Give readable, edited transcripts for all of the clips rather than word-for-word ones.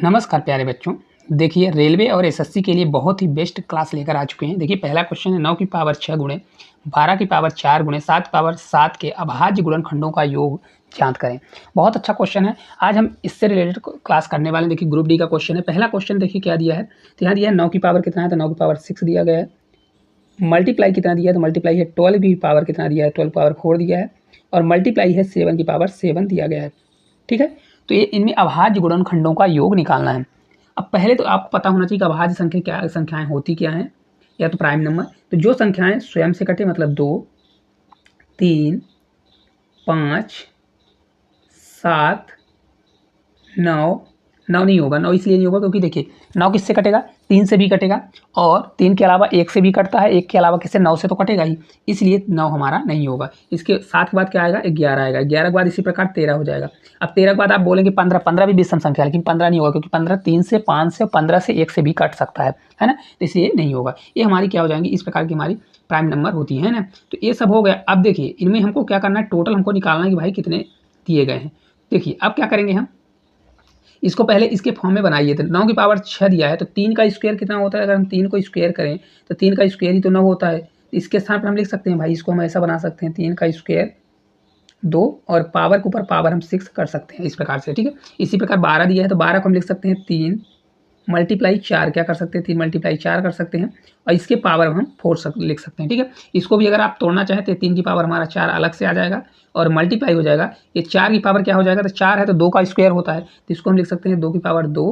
नमस्कार प्यारे बच्चों। देखिए रेलवे और एसएससी के लिए बहुत ही बेस्ट क्लास लेकर आ चुके हैं। देखिए पहला क्वेश्चन है 9 की पावर 6 गुणे 12 की पावर 4 गुणे 7 की पावर 7 के अभाज्य गुणनखंडों का योग ज्ञात करें। बहुत अच्छा क्वेश्चन है। आज हम इससे रिलेटेड क्लास करने वाले हैं। देखिए ग्रुप डी का क्वेश्चन है। पहला क्वेश्चन देखिए क्या दिया है, तो यहाँ दिया है 9 की पावर कितना है, तो 9 की पावर 6 दिया गया है। मल्टीप्लाई कितना दिया है, तो मल्टीप्लाई है 12 की पावर कितना दिया है, 12 पावर 4 दिया है। और मल्टीप्लाई है 7 की पावर 7 दिया गया है। ठीक है, तो ये इनमें अभाज्य गुणनखंडों का योग निकालना है। अब पहले तो आपको पता होना चाहिए कि अभाज्य संख्या क्या संख्याएं होती क्या हैं, या तो प्राइम नंबर। तो जो संख्याएं स्वयं से कटे मतलब 2, 3, 5, 7, 9, 9 नहीं होगा, 9 इसलिए नहीं होगा क्योंकि देखिए 9 किससे कटेगा, 3 से भी कटेगा, और 3 के अलावा 1 से भी कटता है, 1 के अलावा किससे, 9 से तो कटेगा ही, इसलिए 9 हमारा नहीं होगा। इसके 7 के बाद क्या आएगा, 11 आएगा, 11 के बाद इसी प्रकार 13 हो जाएगा। अब 13 के बाद आप बोलेंगे 15, 15 भी विषम संख्या है, लेकिन 15 नहीं होगा क्योंकि 15 3 से, 5 से, 15 से 1 से भी कट सकता है ना, तो इसलिए नहीं होगा। ये हमारी क्या हो जाएंगी, इस प्रकार की हमारी प्राइम नंबर होती है ना। तो ये सब हो गया। अब देखिए इनमें हमको क्या करना है, टोटल हमको निकालना है कि भाई कितने दिए गए हैं। देखिए अब क्या करेंगे, हम इसको पहले इसके फॉर्म में बनाइए। तो 9 की पावर 6 दिया है, तो 3 का स्क्वायर कितना होता है, अगर हम 3 को स्क्वायर करें तो 3 का स्क्वायर ही तो 9 होता है। इसके स्थान पर हम लिख सकते हैं भाई, इसको हम ऐसा बना सकते हैं, 3 का स्क्वायर 2 और पावर के ऊपर पावर हम 6 कर सकते हैं इस प्रकार से। ठीक है, इसी प्रकार 12 दिया है, तो 12 को हम लिख सकते हैं 3 मल्टीप्लाई 4, क्या कर सकते हैं, 3 मल्टीप्लाई 4 कर सकते हैं, और इसके पावर हम 4 लिख सकते हैं। ठीक है, इसको भी अगर आप तोड़ना चाहें तो 3 की पावर हमारा 4 अलग से आ जाएगा और मल्टीप्लाई हो जाएगा। ये 4 की पावर क्या हो जाएगा, तो 4 है तो 2 का स्क्वायर होता है, तो इसको हम लिख सकते हैं 2 की पावर 2,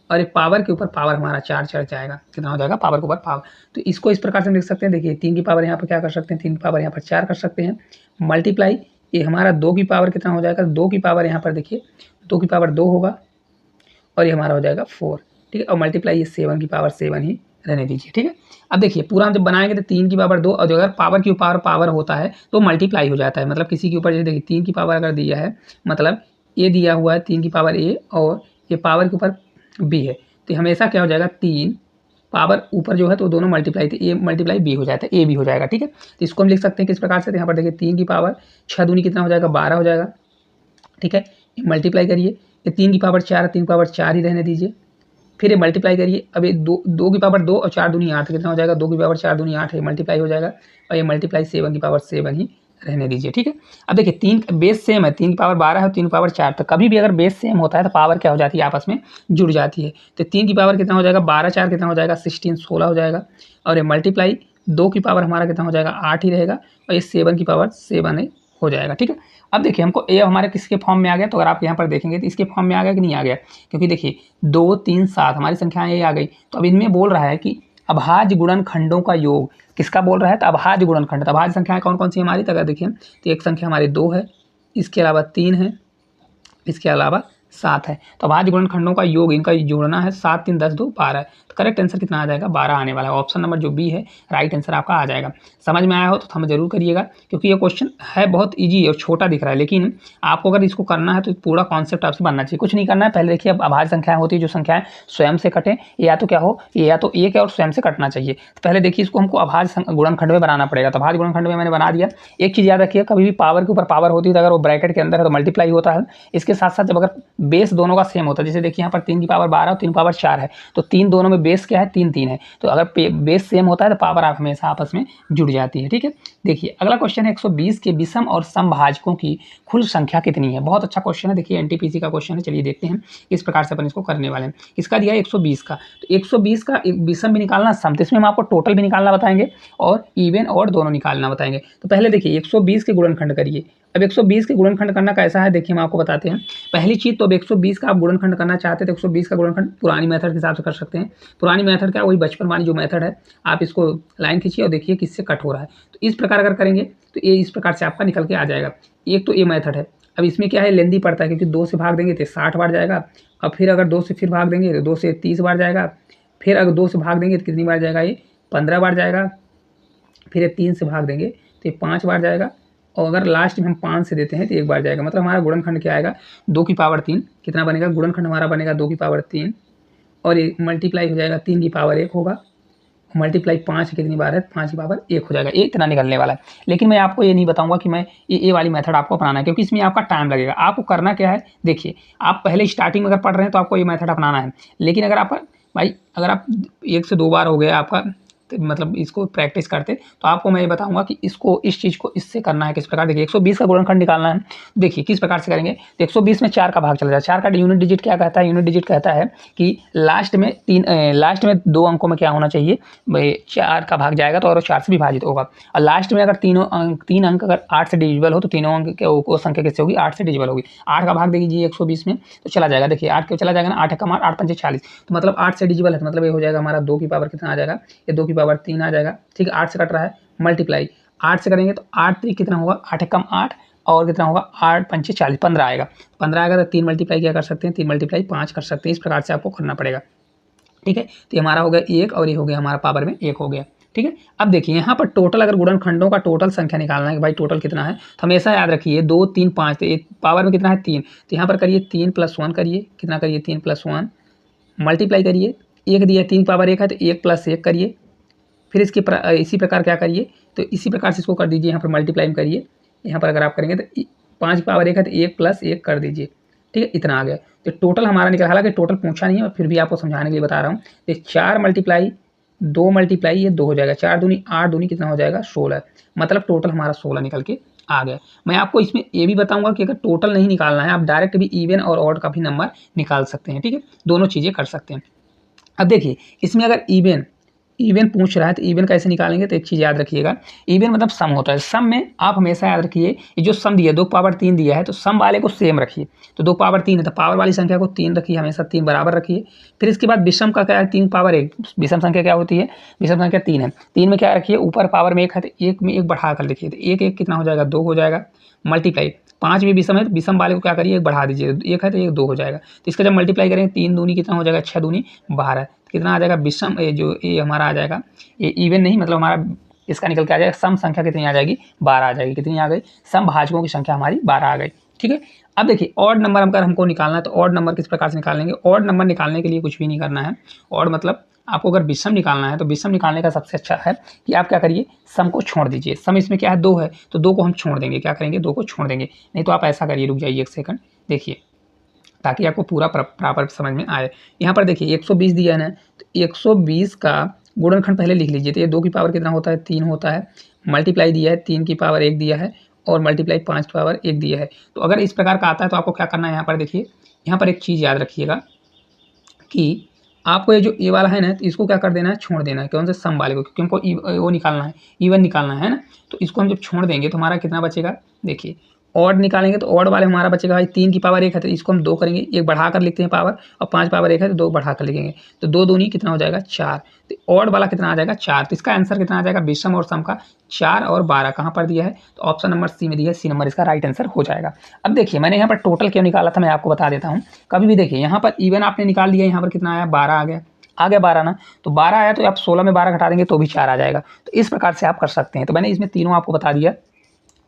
और एक पावर के ऊपर पावर हमारा 4 चढ़ जाएगा, कितना हो जाएगा, पावर के ऊपर पावर। तो इसको इस प्रकार से हम लिख सकते हैं। देखिए 3 की पावर यहाँ पर क्या कर सकते हैं, 3 की पावर यहाँ पर 4 कर सकते हैं, मल्टीप्लाई ये हमारा 2 की पावर कितना हो जाएगा, 2 की पावर यहाँ पर देखिए 2 की पावर 2 होगा, और ये हमारा हो जाएगा 4। ठीक है, और मल्टीप्लाई ये 7 की पावर 7 ही रहने दीजिए। ठीक है, अब देखिए पूरा हम जब बनाएंगे तो 3 की पावर 2, और जो अगर पावर के ऊपर पावर होता है तो मल्टीप्लाई हो जाता है। मतलब किसी के ऊपर जैसे देखिए 3 की पावर अगर दिया है, मतलब ये दिया हुआ है 3 की पावर ए, और ये पावर के ऊपर बी है, तो हमेशा क्या हो जाएगा, 3 पावर ऊपर जो है तो दोनों मल्टीप्लाई, तो ए मल्टीप्लाई बी हो जाता है, ए बी हो जाएगा। ठीक है, तो इसको हम लिख सकते हैं किस प्रकार से, तो यहाँ पर देखिए 3 की पावर 6 दूनी कितना हो जाएगा, 12 हो जाएगा। ठीक है, मल्टीप्लाई करिए, ये 3 की पावर 4, 3 की पावर 4 ही रहने दीजिए, फिर ये मल्टीप्लाई करिए। अब ये 2 की पावर 2 और 4 दूनी 8, कितना हो जाएगा, 2 की पावर 4 दूनी 8 है, मल्टीप्लाई हो जाएगा, और ये मल्टीप्लाई 7 की पावर 7 ही रहने दीजिए। ठीक है, अब देखिए 3 बेस सेम है, 3 की पावर 12 है और 3 की पावर 4, तो कभी भी अगर बेस सेम होता है तो पावर क्या हो जाती है, आपस में जुड़ जाती है। तो 3 की पावर कितना हो जाएगा, 12 4 कितना हो जाएगा, 16 16 हो जाएगा, और ये मल्टीप्लाई 2 की पावर हमारा कितना हो जाएगा, 8 ही रहेगा, और ये 7 की पावर 7 हो जाएगा। ठीक है, अब देखिए हमको ए हमारे किसके फॉर्म में आ गया, तो अगर आप यहाँ पर देखेंगे तो इसके फॉर्म में आ गया कि नहीं आ गया, क्योंकि देखिए 2 3 7 हमारी संख्याएं ये आ गई। तो अब इनमें बोल रहा है कि अभाज्य गुणनखंडों का योग किसका बोल रहा है, तो अभाज्य गुणनखंड। तो अभाज्य संख्याएं कौन कौन सी हमारी, तो अगर देखिए तो एक संख्या हमारी 2 है, इसके अलावा 3 है, इसके अलावा 7 है। तो अभाज्य गुणनखंडों का योग इनका जोड़ना है, 7 3 10 2 12 है। तो करेक्ट आंसर कितना आ जाएगा, 12 आने वाला है। ऑप्शन नंबर जो बी है राइट आंसर आपका आ जाएगा। समझ में आया हो तो हम जरूर करिएगा, क्योंकि ये क्वेश्चन है बहुत ईजी और छोटा दिख रहा है, लेकिन आपको अगर इसको करना है तो पूरा कॉन्सेप्ट आपसे बनना चाहिए। कुछ नहीं करना है, पहले देखिए अब अभाज्य संख्याएं होती है, जो संख्याएं स्वयं से कटें, या तो क्या हो, या तो एक है और स्वयं से कटना चाहिए। तो पहले देखिए इसको हमको अभाज्य गुणनखंड में बनाना पड़ेगा। तो अभाज्य गुणनखंड में मैंने बना दिया। एक चीज़ याद रखिए, कभी भी पावर के ऊपर पावर होती है तो अगर वो ब्रैकेट के अंदर है तो मल्टीप्लाई होता है। इसके साथ साथ जब अगर बेस दोनों का सेम होता है, जैसे देखिए यहाँ पर 3 की पावर 12 और 3 की पावर 4 है, तो 3 दोनों में बेस क्या है, 3 3 है। तो अगर बेस सेम होता है तो पावर आप हमेशा आपस में जुड़ जाती है। ठीक है, देखिए अगला क्वेश्चन है 120 के विषम और समभाजकों की कुल संख्या कितनी है। बहुत अच्छा क्वेश्चन है, देखिए एनटीपीसी का क्वेश्चन है। चलिए देखते हैं किस प्रकार से अपन इसको करने वाले हैं। इसका दिया है 120 का, तो 120 का एक विषम भी निकालना, सम, तो इसमें हम आपको टोटल भी निकालना बताएंगे और इवन और दोनों निकालना बताएंगे। तो पहले देखिए 120 के गुणनखंड करिए। अब 120 के गुणनखंड करना कैसा है, देखिए हम आपको बताते हैं। पहली चीज तो अब 120 का आप गुणनखंड करना चाहते हैं तो 120 का गुणनखंड पुरानी मेथड के हिसाब से कर सकते हैं। पुरानी मेथड क्या, वही बचपन वाली जो मेथड है, आप इसको लाइन खींचिए और देखिए किससे कट हो रहा है। तो इस प्रकार अगर करेंगे तो ये इस प्रकार से आपका निकल के आ जाएगा। एक तो ये मेथड है। अब इसमें क्या है, लेंदी पड़ता है, क्योंकि 2 से भाग देंगे तो 60 बार जाएगा, और फिर अगर 2 से फिर भाग देंगे तो 2 से 30 बार जाएगा, फिर अगर 2 से भाग देंगे तो कितनी बार जाएगा, ये 15 बार जाएगा, फिर ये 3 से भाग देंगे तो ये 5 बार जाएगा, और अगर लास्ट में हम 5 से देते हैं तो 1 बार जाएगा। मतलब हमारा गुणनखंड क्या आएगा, 2 की पावर 3 कितना बनेगा, गुणनखंड हमारा बनेगा 2 की पावर 3, और ये मल्टीप्लाई हो जाएगा 3 की पावर 1 होगा, मल्टीप्लाई 5 कितनी बार है, 5 की पावर 1 हो जाएगा, ये इतना निकलने वाला है। लेकिन मैं आपको ये नहीं बताऊंगा कि मैं ये वाली मेथड आपको अपनाना है, क्योंकि इसमें आपका टाइम लगेगा। आपको करना क्या है, देखिए आप पहले स्टार्टिंग में अगर पढ़ रहे हैं तो आपको ये मेथड अपनाना है। लेकिन अगर आप भाई अगर आप 1 से 2 बार हो गया आपका, तो मतलब इसको प्रैक्टिस करते, तो आपको मैं ये बताऊंगा कि इसको इस चीज़ को इससे करना है किस प्रकार। देखिए 120 का गुणनखंड निकालना है, देखिए किस प्रकार से करेंगे। तो 120 में 4 का भाग चला जाए, 4 का यूनिट डिजिट क्या कहता है, यूनिट डिजिट कहता है कि लास्ट में 2 अंकों में क्या होना चाहिए भाई, 4 का भाग जाएगा तो और 4 से विभाजित होगा। और लास्ट में अगर 3 अंक अगर 8 से डिविजिबल हो तो तीनों अंक वो संख्या कैसे होगी, 8 से डिविजिबल होगी। 8 का भाग दीजिए 120 में तो चला जाएगा, देखिए 8 क्यों चला जाएगा ना, 8 का मान 8 पंचे 40, तो मतलब 8 से डिविजिबल है, तो मतलब ये हो जाएगा हमारा 2 की पावर कितना आ जाएगा, ये 2 की पावर 3 आ जाएगा। ठीक है, 8 से कट रहा है, मल्टीप्लाई 8 से करेंगे तो 8 3 कितना होगा, 8 कम 8 और कितना होगा, 8 पंचे 40, 15 आएगा। 15 आएगा तो 3 मल्टीप्लाई क्या कर सकते हैं, 3 मल्टीप्लाई 5 कर सकते हैं। इस प्रकार से आपको करना पड़ेगा। ठीक है, तो ये हमारा हो गया 1 और ये हो गया हमारा पावर में 1 हो गया। ठीक है, अब देखिए यहाँ पर टोटल अगर गुणनखंडों का टोटल संख्या निकालना है कि भाई टोटल कितना है, तो हमेशा याद रखिए 2 3 5, तो एक पावर में कितना है 3, तो यहाँ पर करिए 3 + 1 करिए, कितना करिए 3 + 1 मल्टीप्लाई करिए, 1 दिया 3 पावर 1 है तो 1 + 1 करिए, फिर इसी प्रकार क्या करिए, तो इसी प्रकार से इसको कर दीजिए, यहाँ पर मल्टीप्लाई करिए। यहाँ पर अगर आप करेंगे तो 5 की पावर 1 है तो 1 + 1 कर दीजिए। ठीक है, इतना आ गया। तो टोटल हमारा निकला, हालांकि टोटल पूछा नहीं है, फिर भी आपको समझाने के लिए बता रहा हूँ। तो 4 × 2 मल्टीप्लाई ये 2 हो जाएगा, 4 दूनी 8 दूनी कितना हो जाएगा 16, मतलब टोटल हमारा 16 निकल के आ गया। मैं आपको इसमें ये भी बताऊंगा कि अगर टोटल नहीं निकालना है, आप डायरेक्ट भी इवन और ऑड का भी नंबर निकाल सकते हैं। ठीक है, दोनों चीज़ें कर सकते हैं। अब देखिए इसमें अगर इवन पूछ रहा है तो इवन कैसे निकालेंगे, तो एक चीज़ याद रखिएगा, इवन मतलब सम होता है। सम में आप हमेशा याद रखिए, ये जो सम दिया है 2 पावर 3 दिया है, तो सम वाले को सेम रखिए। तो 2 पावर 3 है तो पावर वाली संख्या को 3 रखिए, हमेशा 3 बराबर रखिए। फिर इसके बाद विषम का क्या है, 3 पावर 1, विषम संख्या क्या होती है, विषम संख्या 3 है। 3 में क्या रखिए, ऊपर पावर में 1 है तो 1 में 1 बढ़ा कर लिखिए, तो 1 1 कितना हो जाएगा 2 हो जाएगा, मल्टीप्लाई 5 भी विषम है तो विषम वाले को क्या करिए 1 बढ़ा दीजिए, 1 है तो 1 2 हो जाएगा। तो इसका जब मल्टीप्लाई करेंगे 3 दूनी कितना हो जाएगा, 6 दूनी 12, कितना आ जाएगा विषम, ये हमारा आ जाएगा, ये इवन नहीं मतलब हमारा इसका निकल के आ जाएगा सम संख्या कितनी आ जाएगी 12 आ जाएगी। कितनी आ गई, सम भाजकों की संख्या हमारी 12 आ गई। ठीक है, अब देखिए ऑड नंबर अगर हमको निकालना है तो ऑड नंबर किस प्रकार से निकालेंगे। ऑड नंबर निकालने के लिए कुछ भी नहीं करना है। ऑड मतलब आपको अगर विषम निकालना है तो विषम निकालने का सबसे अच्छा है कि आप क्या करिए, सम को छोड़ दीजिए। सम इसमें क्या है 2 है तो 2 को हम छोड़ देंगे, क्या करेंगे 2 को छोड़ देंगे। नहीं तो आप ऐसा करिए, रुक जाइए 1 सेकंड, देखिए ताकि आपको पूरा प्रॉपर समझ में आए। यहाँ पर देखिए 120 दिया है ना, तो 120 का गुणनखंड पहले लिख लीजिए। तो ये 2 की पावर कितना होता है 3 होता है, मल्टीप्लाई दिया है 3 की पावर 1 दिया है और मल्टीप्लाई 5 की पावर 1 दिया है। तो अगर इस प्रकार का आता है तो आपको क्या करना है, यहाँ पर देखिए, यहाँ पर एक चीज़ याद रखिएगा कि आपको ये जो ए वाला है ना, तो इसको क्या कर देना है, छोड़ देना है। कौन से सम वाले को, क्योंकि हमको वो निकालना है, इवन निकालना है ना। तो इसको हम जब छोड़ देंगे तो हमारा कितना बचेगा, देखिए ऑड निकालेंगे तो ऑड वाले हमारा बचेगा भाई 3 की पावर 1 है तो इसको हम 2 करेंगे, 1 बढ़ा कर लिखते हैं पावर, और 5 पावर 1 है तो 2 बढ़ा कर लिखेंगे, तो 2 दूनी कितना हो जाएगा 4। तो ऑड वाला कितना आ जाएगा 4। तो इसका आंसर कितना आ जाएगा, विषम और सम का 4 और 12 कहाँ पर दिया है, तो ऑप्शन नंबर सी में दिया है, सी नंबर इसका राइट आंसर हो जाएगा। अब देखिए मैंने यहाँ पर टोटल क्यों निकाला था, मैं आपको बता देता हूँ। कभी भी देखिए यहाँ पर इवन आपने निकाल दिया, यहाँ पर कितना आया 12 आ गया 12 ना, तो 12 आया तो आप 16 में 12 घटा देंगे तो भी 4 आ जाएगा। तो इस प्रकार से आप कर सकते हैं। तो मैंने इसमें तीनों आपको बता दिया।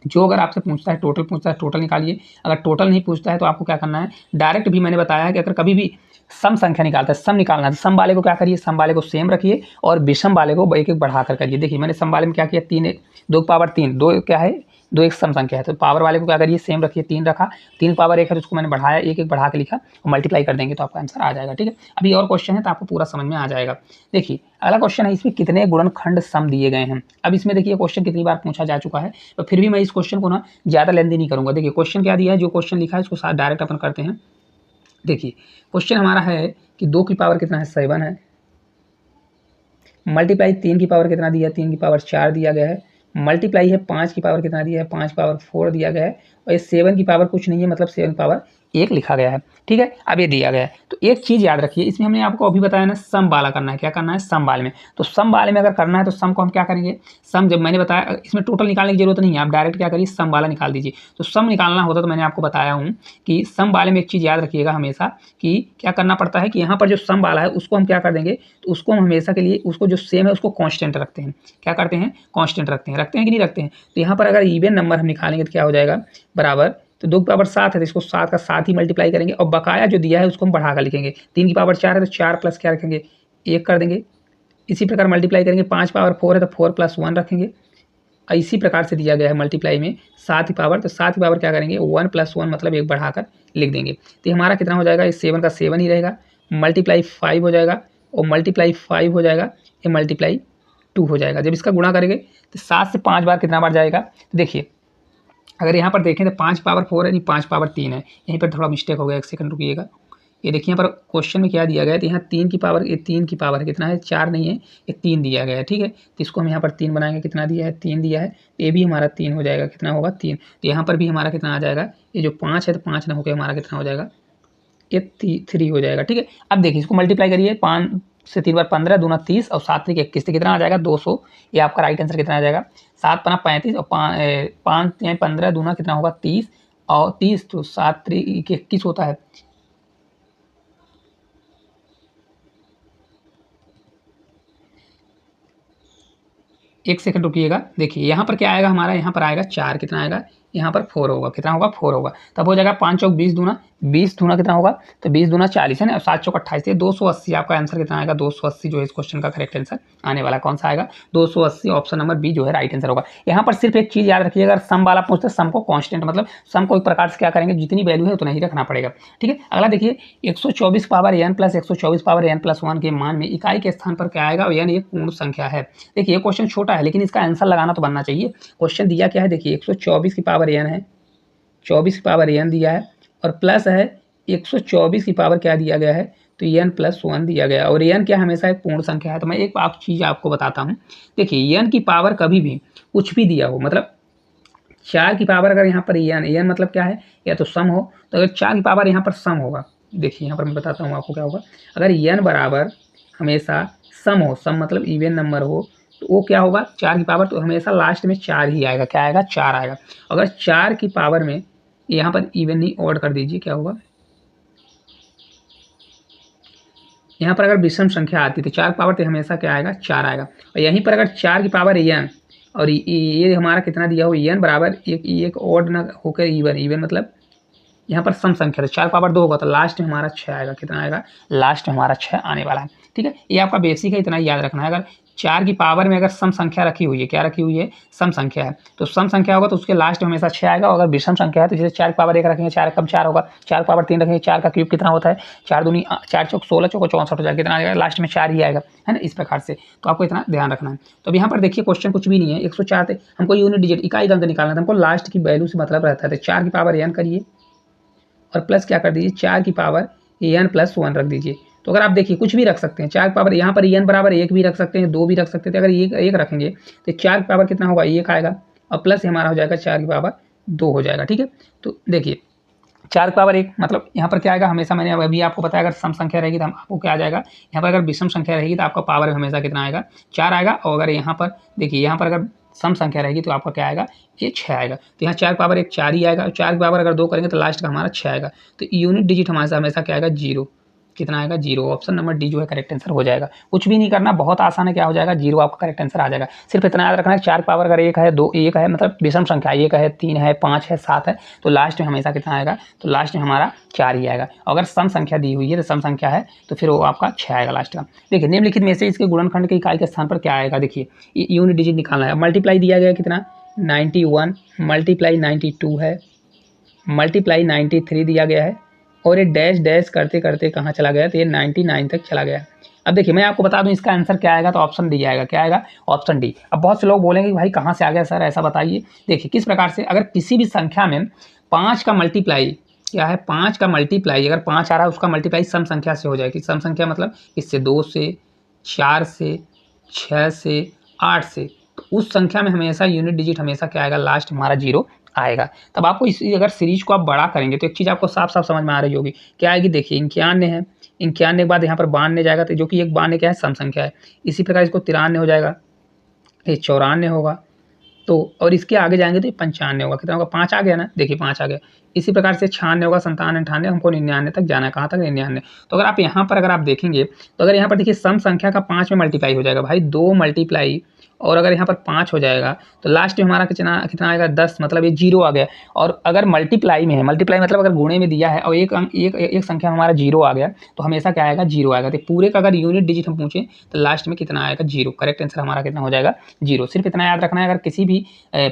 जो अगर आपसे पूछता है टोटल पूछता है टोटल निकालिए, अगर टोटल नहीं पूछता है तो आपको क्या करना है, डायरेक्ट भी मैंने बताया है कि अगर कभी भी सम संख्या निकालता है, सम निकालना है, तो सम वाले को क्या करिए, सम वाले को सेम रखिए और विषम वाले को एक एक बढ़ा कर करिए। देखिए मैंने सम वाले में क्या किया, 3 2 पावर 3, 2 क्या है 2 एक सम संख्या है, तो पावर वाले को क्या करिए सेम रखिए, 3 रखा, 3 पावर 1 है तो उसको मैंने बढ़ाया, एक एक बढ़ा के लिखा और मल्टीप्लाई कर देंगे तो आपका आंसर आ जाएगा। ठीक है, अभी और क्वेश्चन है तो आपको पूरा समझ में आ जाएगा। देखिए अगला क्वेश्चन है, इसमें कितने गुणनखंड सम दिए गए हैं। अब इसमें देखिए क्वेश्चन कितनी बार पूछा जा चुका है, तो फिर भी मैं इस क्वेश्चन को ना ज़्यादा लेंथी नहीं करूँगा। देखिए क्वेश्चन क्या दिया है, जो क्वेश्चन लिखा है उसको साथ डायरेक्ट अपन करते हैं। देखिए क्वेश्चन हमारा है कि 2 की पावर कितना है 7 है, मल्टीप्लाई 3 की पावर कितना दिया है, 3 की पावर 4 दिया गया है, मल्टीप्लाई है 5 की पावर कितना दिया है, 5 पावर 4 दिया गया है, और ये 7 की पावर कुछ नहीं है, मतलब 7 पावर 1 लिखा गया है। ठीक है, अब ये दिया गया है। तो एक चीज़ याद रखिए, इसमें हमने आपको अभी बताया ना सम वाला करना है, क्या करना है सम वाले में। तो सम वाले में अगर करना है तो सम को हम क्या करेंगे, सम जब मैंने बताया इसमें टोटल निकालने की जरूरत नहीं है, आप डायरेक्ट क्या करिए सम वाला निकाल दीजिए। तो सम निकालना होता तो मैंने आपको बताया हूँ कि सम वाले में एक चीज़ याद रखिएगा हमेशा कि क्या करना पड़ता है कि यहाँ पर जो सम वाला है उसको हम क्या कर देंगे, तो उसको हम हमेशा के लिए उसको जो सेम है उसको कांस्टेंट रखते हैं। क्या करते हैं, कांस्टेंट रखते हैं कि नहीं रखते हैं। तो यहाँ पर अगर इवन नंबर हम निकालेंगे तो क्या हो जाएगा बराबर, तो 2 की पावर 7 है तो इसको 7 का 7 ही मल्टीप्लाई करेंगे और बकाया जो दिया है उसको हम बढ़ा कर लिखेंगे। 3 की पावर 4 है तो 4 प्लस क्या रखेंगे 1 कर देंगे, इसी प्रकार मल्टीप्लाई करेंगे 5 पावर 4 है तो 4 + 1 रखेंगे। इसी प्रकार से दिया गया है मल्टीप्लाई में 7 की पावर, तो 7 की पावर क्या करेंगे 1 + 1 मतलब 1 बढ़ाकर लिख देंगे। तो हमारा कितना हो जाएगा, इस 7 का 7 ही रहेगा, मल्टीप्लाई 5 हो जाएगा और मल्टीप्लाई 5 हो जाएगा, ये मल्टीप्लाई 2 हो जाएगा। जब इसका गुणा करेंगे तो 7 से 5 बार कितना बार जाएगा, तो देखिए अगर यहाँ पर देखें तो 5 पावर 4 है, नहीं 5 पावर 3 है, यहीं पर थोड़ा मिस्टेक हो गया, एक सेकंड रुकिएगा। ये देखिए यहाँ पर क्वेश्चन में क्या दिया गया है, तो यहाँ 3 की पावर, ये 3 की पावर कितना है 4 नहीं है, ये 3 दिया गया है, ठीक है। तो इसको हम यहाँ पर 3 बनाएंगे, कितना दिया है 3 दिया है, तो ये भी हमारा 3 हो जाएगा, कितना होगा 3। तो यहाँ पर भी हमारा कितना आ जाएगा, ये जो 5 है तो 5 ना होकर हमारा कितना हो जाएगा, ये 3 हो जाएगा, ठीक है। अब देखिए इसको मल्टीप्लाई करिए, 5 से 3 बार 15, दूना 30 और 7 3 21, कितना आ जाएगा 200। ये आपका राइट आंसर कितना आ जाएगा, 7 × 35 और 5 15, दूना कितना होगा 30 और 30 तो 7 3 21 होता है। एक सेकंड रुकिएगा, देखिए यहाँ पर क्या आएगा हमारा, यहाँ पर आएगा 4, कितना आएगा यहाँ पर 4 होगा, कितना होगा 4 होगा, तब हो जाएगा 5 चौक 20 दूना 20 दूना कितना होगा, तो 20 दूना 40 है ना, 7 चौक 28, ये 280 आपका आंसर कितना आएगा 280 जो है इस क्वेश्चन का करेक्ट आंसर आने वाला कौन सा आएगा 280, ऑप्शन नंबर बी जो है राइट आंसर होगा। यहाँ पर सिर्फ एक चीज़ याद रखिए, अगर सम वाला पूछते हैं सम को कांस्टेंट मतलब सम को एक प्रकार से क्या करेंगे, जितनी वैल्यू है उतना ही रखना पड़ेगा, ठीक है। अगला देखिए 124 पावर n + 124 पावर n + 1 के मान में इकाई के स्थान पर क्या आएगा, और n एक पूर्ण संख्या है। देखिए ये क्वेश्चन छोटा है लेकिन इसका आंसर लगाना तो बनना चाहिए। क्वेश्चन दिया क्या है, देखिए 124 की पावर n है, 24 की पावर n दिया है और प्लस है 124 की पावर क्या दिया गया है, तो n + 1 दिया गया और n क्या हमेशा एक पूर्ण संख्या है। तो मैं एक चीज़ आपको बताता हूँ, देखिए n की पावर कभी भी कुछ भी दिया हो, मतलब 4 की पावर अगर यहाँ पर n मतलब क्या है, या तो सम हो, तो अगर 4 की पावर यहाँ पर सम होगा, देखिए यहाँ पर मैं बताता हूँ आपको क्या होगा, अगर n बराबर हमेशा सम हो, सम मतलब इवन नंबर हो, तो वो क्या होगा 4 की पावर तो हमेशा लास्ट में 4 ही आएगा, क्या आएगा 4 आएगा। अगर 4 की पावर में यहाँ पर इवन नहीं ऑड कर दीजिए, क्या होगा यहाँ पर अगर विषम संख्या आती तो 4 की पावर तो हमेशा क्या आएगा 4 आएगा। और यहीं पर अगर 4 की पावर n और ये हमारा कितना दिया हो n बराबर एक ऑड ना होकर इवन मतलब यहाँ पर सम संख्या, तो 4 की पावर 2 होगा तो लास्ट में हमारा 6 आएगा, कितना आएगा लास्ट में हमारा 6 आने वाला है, ठीक है। ये आपका बेसिक है, इतना ही याद रखना है। अगर 4 की पावर में अगर सम संख्या रखी हुई है, क्या रखी हुई है सम संख्या है, तो सम संख्या होगा तो उसके लास्ट में हमेशा 6 आएगा। और अगर विषम संख्या है तो जैसे 4 की पावर 1 रखेंगे 4 कम 4 होगा, 4 की पावर 3 रखेंगे 4 का क्यूब कितना होता है 4 दूनी 4 चौक 16 चौक 64 हो जाएगा, कितना आएगा लास्ट में 4 ही आएगा, है ना। इस प्रकार से तो आपको इतना ध्यान रखना है। तो अब यहाँ पर देखिए क्वेश्चन कुछ भी नहीं है, 104 थे, हमको यूनिट डिजिट इकाई अंक निकालना था, हमको लास्ट की वैल्यू से मतलब रहता है। तो 4 की पावर n करिए और प्लस क्या कर दीजिए 4 की पावर n + 1 रख दीजिए। तो अगर आप देखिए कुछ भी रख सकते हैं, 4 की पावर यहाँ पर n बराबर 1 भी रख सकते हैं, 2 भी रख सकते थे। अगर एक रखेंगे तो 4 की पावर कितना होगा 1 आएगा और प्लस हमारा हो जाएगा 4 की पावर 2 हो जाएगा, ठीक है। तो देखिए 4 की पावर 1 मतलब यहाँ पर क्या आएगा, हमेशा मैंने अभी आपको बताया अगर सम संख्या रहेगी तो आपको क्या आ जाएगा, यहाँ पर अगर विषम संख्या रहेगी तो आपका पावर हमेशा कितना आएगा 4 आएगा। और अगर यहाँ पर देखिए यहाँ पर अगर सम संख्या रहेगी तो आपका क्या आएगा ये 6 आएगा। तो यहाँ 4 की पावर 1 4 ही आएगा, और 4 की पावर अगर 2 करेंगे तो लास्ट का हमारा 6 आएगा। तो यूनिट डिजिट हमेशा क्या आएगा 0, कितना आएगा 0, ऑप्शन नंबर डी जो है करेक्ट आंसर हो जाएगा। कुछ भी नहीं करना, बहुत आसान है, क्या हो जाएगा 0 आपका करेक्ट आंसर आ जाएगा। सिर्फ इतना याद रखना है 4 की पावर अगर 1 है 2 1 है मतलब विषम संख्या 1 है 3 है 5 है 7 है, तो लास्ट में हमेशा कितना आएगा, तो लास्ट में हमारा 4 ही आएगा। अगर सम संख्या दी हुई है तो सम संख्या है तो फिर वो आपका 6 आएगा लास्ट का। देखिए निम्नलिखित में से इसके गुणनखंड के इकाई के स्थान पर क्या आएगा, देखिए यूनिट डिजिट निकालना है। मल्टीप्लाई दिया गया कितना 91, मल्टीप्लाई 92 है, मल्टीप्लाई 93 दिया गया है, और ये डैश डैश करते करते कहाँ चला गया, तो ये 99 तक चला गया। अब देखिए मैं आपको बता दूं इसका आंसर क्या आएगा, तो ऑप्शन डी आएगा, क्या आएगा ऑप्शन डी। अब बहुत से लोग बोलेंगे भाई कहाँ से आ गया सर, ऐसा बताइए। देखिए किस प्रकार से, अगर किसी भी संख्या में 5 का मल्टीप्लाई क्या है, 5 का मल्टीप्लाई अगर 5 आ रहा है उसका मल्टीप्लाई सम संख्या से हो जाएगी। सम संख्या मतलब इससे 2 से 4 से 6 से 8 से, तो उस संख्या में हमेशा यूनिट डिजिट हमेशा क्या आएगा लास्ट हमारा 0 आएगा। तब आपको इस अगर सीरीज को आप बड़ा करेंगे तो एक चीज़ आपको साफ साफ समझ में आ रही होगी, क्या आएगी, देखिए 91 है, 91 के बाद यहाँ पर 92 जाएगा, तो जो कि एक 92 क्या है सम संख्या है। इसी प्रकार इसको 93 हो जाएगा, ये 94 होगा, तो और इसके आगे जाएंगे तो ये 95 होगा, कितना होगा 5 आ गया ना, देखिए 5 आ गया। इसी प्रकार से 96 होगा, 57 98, हमको 99 तक जाना है, कहाँ तक 99। तो अगर आप यहाँ पर अगर आप देखेंगे तो अगर यहाँ पर देखिए सम संख्या का 5 में मल्टीप्लाई हो जाएगा भाई, 2 मल्टीप्लाई और अगर यहाँ पर 5 हो जाएगा तो लास्ट में हमारा कितना कितना आएगा 10, मतलब ये 0 आ गया। और अगर मल्टीप्लाई में है, मल्टीप्लाई मतलब अगर गुणे में दिया है और एक संख्या हमारा 0 आ गया तो हमेशा क्या आएगा 0 आएगा। तो पूरे का अगर यूनिट डिजिट हम पूछें तो लास्ट में कितना आएगा 0। करेक्ट आंसर हमारा कितना हो जाएगा 0। सिर्फ इतना याद रखना है, अगर किसी भी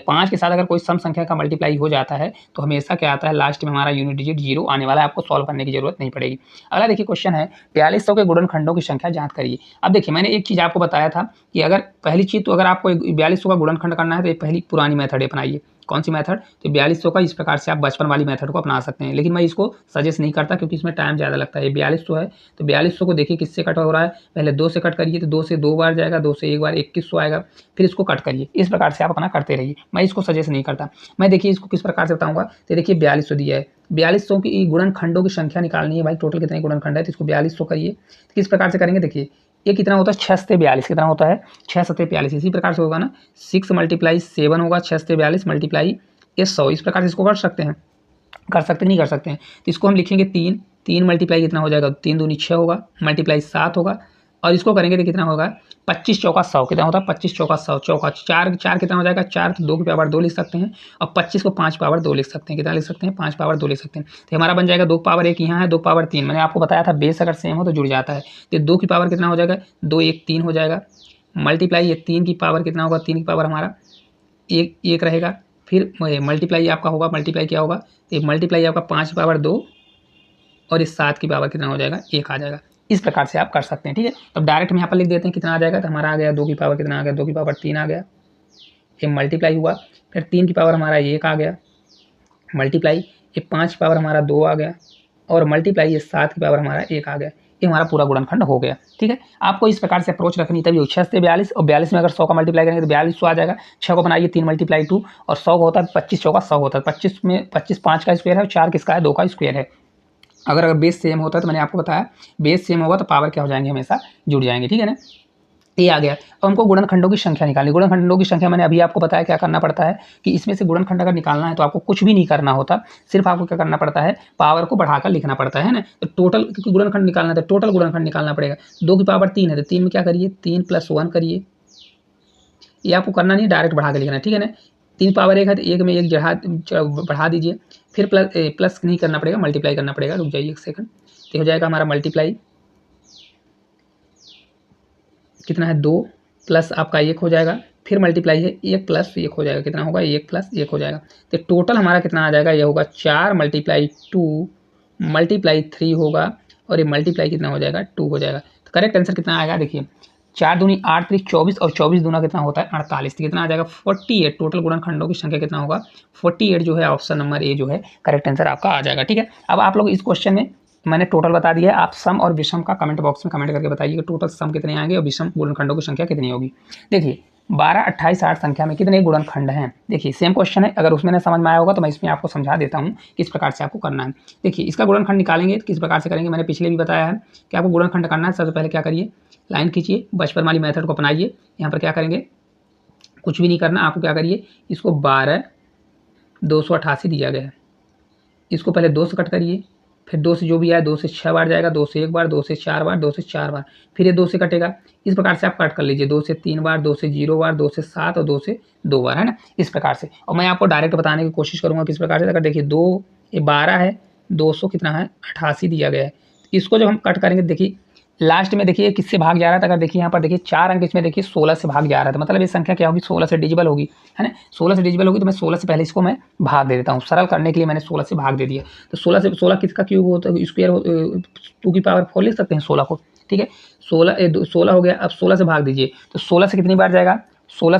5 के साथ अगर कोई सम संख्या का मल्टीप्लाई हो जाता है तो हमेशा क्या आता है लास्ट में हमारा यूनिट डिजिट 0 आने वाला है, आपको सॉल्व करने की जरूरत नहीं पड़ेगी। अगला देखिए क्वेश्चन है 4200 के गुणनखंडों की संख्या ज्ञात करिए। अब देखिए मैंने एक चीज़ आपको बताया था कि अगर पहली चीज़ तो अगर आपको 4200 का गुणनखंड करना है तो ये पहली पुरानी मेथड अपनाइए। कौन सी मेथड? तो 4200 का इस प्रकार से आप बचपन वाली मेथड को अपना सकते हैं, लेकिन मैं इसको सजेस्ट नहीं करता क्योंकि इसमें टाइम ज़्यादा लगता है। ये 4200 है तो 4200 को देखिए किससे कट हो रहा है, पहले 2 से कट करिए तो 2 से 2 बार जाएगा, 2 से 1 बार 2100 आएगा, फिर इसको कट करिए। इस प्रकार से आप अपना करते रहिए, मैं इसको सजेस्ट नहीं करता। मैं देखिए इसको किस प्रकार से बताऊँगा, तो देखिए 4200 दिया है, 4200 की गुणनखंडों की संख्या निकालनी है भाई, टोटल कितने गुणनखंड है तो इसको 4200 करिए। तो किस प्रकार से करेंगे, देखिए ये कितना होता है 6 से 42, कितना होता है 6 सत्ते 42, इसी प्रकार से होगा ना 6 × 7 होगा, 6 से 42 मल्टीप्लाई ये 100, इस प्रकार से इसको कर सकते हैं, नहीं कर सकते हैं तो इसको हम लिखेंगे 3 मल्टीप्लाई कितना हो जाएगा 3 दूनी 6 होगा, मल्टीप्लाई 7 होगा, और इसको करेंगे तो कितना होगा 25 चौका 100, कितना होता है 25 चौका 100, चौका 4 कितना हो जाएगा 4, तो 2 की पावर 2 लिख सकते हैं, और 25 को 5 पावर 2 लिख सकते हैं, कितना लिख सकते हैं 5 पावर 2 लिख सकते हैं। तो हमारा बन जाएगा 2 पावर 1 यहाँ है, 2 पावर 3, मैंने आपको बताया था बेस अगर सेम हो तो जुड़ जाता है। तो 2 की पावर कितना हो जाएगा 2 1 3 हो जाएगा, मल्टीप्लाई ये 3 की पावर कितना होगा 3 की पावर हमारा 1 रहेगा, फिर मल्टीप्लाई आपका होगा, मल्टीप्लाई क्या होगा तो मल्टीप्लाई आपका 5 की पावर 2 और इस 7 की पावर कितना हो जाएगा 1 आ जाएगा। इस प्रकार से आप कर सकते हैं, ठीक है। तो डायरेक्ट हम यहाँ पर लिख देते हैं कितना आ जाएगा, तो हमारा आ गया 2 की पावर कितना आ गया 2 की पावर 3 आ गया, ये मल्टीप्लाई हुआ, फिर 3 की पावर हमारा 1 आ गया, मल्टीप्लाई ये 5 की पावर हमारा 2 आ गया, और मल्टीप्लाई ये 7 की पावर हमारा 1 आ गया। ये हमारा पूरा गुणनखंड हो गया, ठीक है। आपको इस प्रकार से अप्रोच रखनी, तभी 6 से 42 और 42 में अगर 100 का मल्टीप्लाई करेंगे तो 4200 आ जाएगा। 6 को बनाइए 3 × 2 और 100 होता है 25 चौका 100 होता है, 25 में 25 5 का स्क्वायर है और 4 किसका है 2 का स्क्वायर है। अगर बेस सेम होता है तो मैंने आपको बताया बेस सेम होगा तो पावर क्या हो जाएंगे हमेशा जुड़ जाएंगे, ठीक है ना। ये आ गया। अब हमको गुणनखंडों की संख्या निकालनी। गुणनखंडों की संख्या मैंने अभी आपको बताया क्या करना पड़ता है कि इसमें से गुणनखंड अगर निकालना है तो आपको कुछ भी नहीं करना होता, सिर्फ आपको क्या करना पड़ता है पावर को बढ़ाकर लिखना पड़ता है ना। तो टोटल क्योंकि गुणनखंड निकालना है तो टोटल गुणनखंड निकालना पड़ेगा। 2 की पावर 3 है तो 3 में क्या करिए 3 + 1 करिए, ये आपको करना नहीं डायरेक्ट बढ़ा के लिखना है, ठीक है ना। 3 पावर 1 है तो 1 में 1 बढ़ा दीजिए, फिर प्लस नहीं करना पड़ेगा मल्टीप्लाई करना पड़ेगा, रुक जाइए 1 सेकंड। तो हो जाएगा हमारा मल्टीप्लाई कितना है 2 प्लस आपका 1 हो जाएगा, फिर मल्टीप्लाई है 1 + 1 हो जाएगा, कितना होगा 1 + 1 हो जाएगा। तो टोटल हमारा कितना आ जाएगा, ये होगा 4 × 2 मल्टीप्लाई 3 होगा, और ये मल्टीप्लाई कितना हो जाएगा 2 हो जाएगा। तो करेक्ट आंसर कितना आएगा, देखिए 4 दूनी 8 3 24 और 24 दूना कितना होता है 48, तो कितना आ जाएगा 48। टोटल गुणनखंडों की संख्या कितना होगा 48 जो है ऑप्शन नंबर ए जो है करेक्ट आंसर आपका आ जाएगा, ठीक है। अब आप लोग इस क्वेश्चन में मैंने टोटल बता दिया है, आप सम और विषम का कमेंट बॉक्स में कमेंट करके बताइए कि टोटल सम कितने आएंगे और विषम गुणनखंडों की संख्या कितनी होगी। देखिए 12 28 60 संख्या में कितने गुणनखंड हैं। देखिए सेम क्वेश्चन है, अगर उसमें समझ में आया होगा तो मैं इसमें आपको समझा देता हूँ किस प्रकार से आपको करना है। देखिए इसका गुणनखंड निकालेंगे तो किस प्रकार से करेंगे, मैंने पिछले भी बताया है कि आपको गुणनखंड करना है। सबसे पहले क्या करिए लाइन खींचिए, बचपन वाली मेथड को अपनाइए। यहाँ पर क्या करेंगे कुछ भी नहीं करना, आपको क्या करिए इसको 12 288 दिया गया है, इसको पहले 2 से कट करिए, फिर 2 से जो भी आए 2 से 6 बार जाएगा, 2 से 1 बार, 2 से 4 बार, 2 से 4 बार, फिर ये 2 से कटेगा। इस प्रकार से आप कट कर लीजिए 2 से 3 बार, 2 से 0 बार, 2 से 7 और 2 से 2 बार, है ना, इस प्रकार से। और मैं आपको डायरेक्ट बताने की कोशिश करूँगा किस प्रकार से। अगर देखिए 2 ये 12 है, 200 कितना है 88 दिया गया है, इसको जब हम कट करेंगे देखिए लास्ट में देखिए किससे भाग जा रहा था। अगर देखिए यहाँ पर देखिए 4 अंक इसमें देखिए 16 से भाग जा रहा था, मतलब ये संख्या क्या होगी 16 से डिजिबल होगी, है ना। 16 से डिजिबल होगी तो मैं 16 से पहले इसको मैं भाग दे देता हूँ, सरल करने के लिए मैंने 16 से भाग दे दिया। तो 16 से 16 किसका क्यूब होता है स्क्वायर 2 की पावर 4 लिख सकते हैं 16 को, ठीक है। 16 हो गया, अब 16 से भाग दीजिए तो 16 से कितनी बार जाएगा 16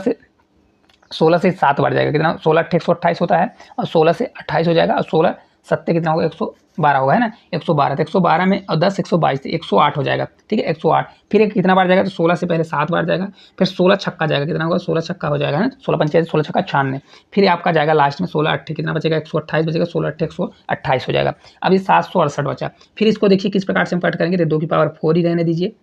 से 7 बार जाएगा, कितना 16 8 128 होता है, और 16 से 28 हो जाएगा, और 16 7 कितना होगा 112 होगा, है ना 112। तो 112 में और 10 122 तो 108 हो जाएगा, ठीक है 108। फिर एक कितना बार जाएगा तो 16 से पहले 7 बार जाएगा, फिर 16 छक्का जाएगा, कितना होगा 16 छक्का हो जाएगा, है ना 16 पंचायत 16 छक्का 96। फिर आपका जाएगा लास्ट में 16 8 कितना बचेगा 128 बचेगा, 16 8 128 हो जाएगा। अभी 768 बचा। फिर इसको देखिए किस प्रकार से हम कट करेंगे, तो 2 की पावर 4 ही रहने दीजिए,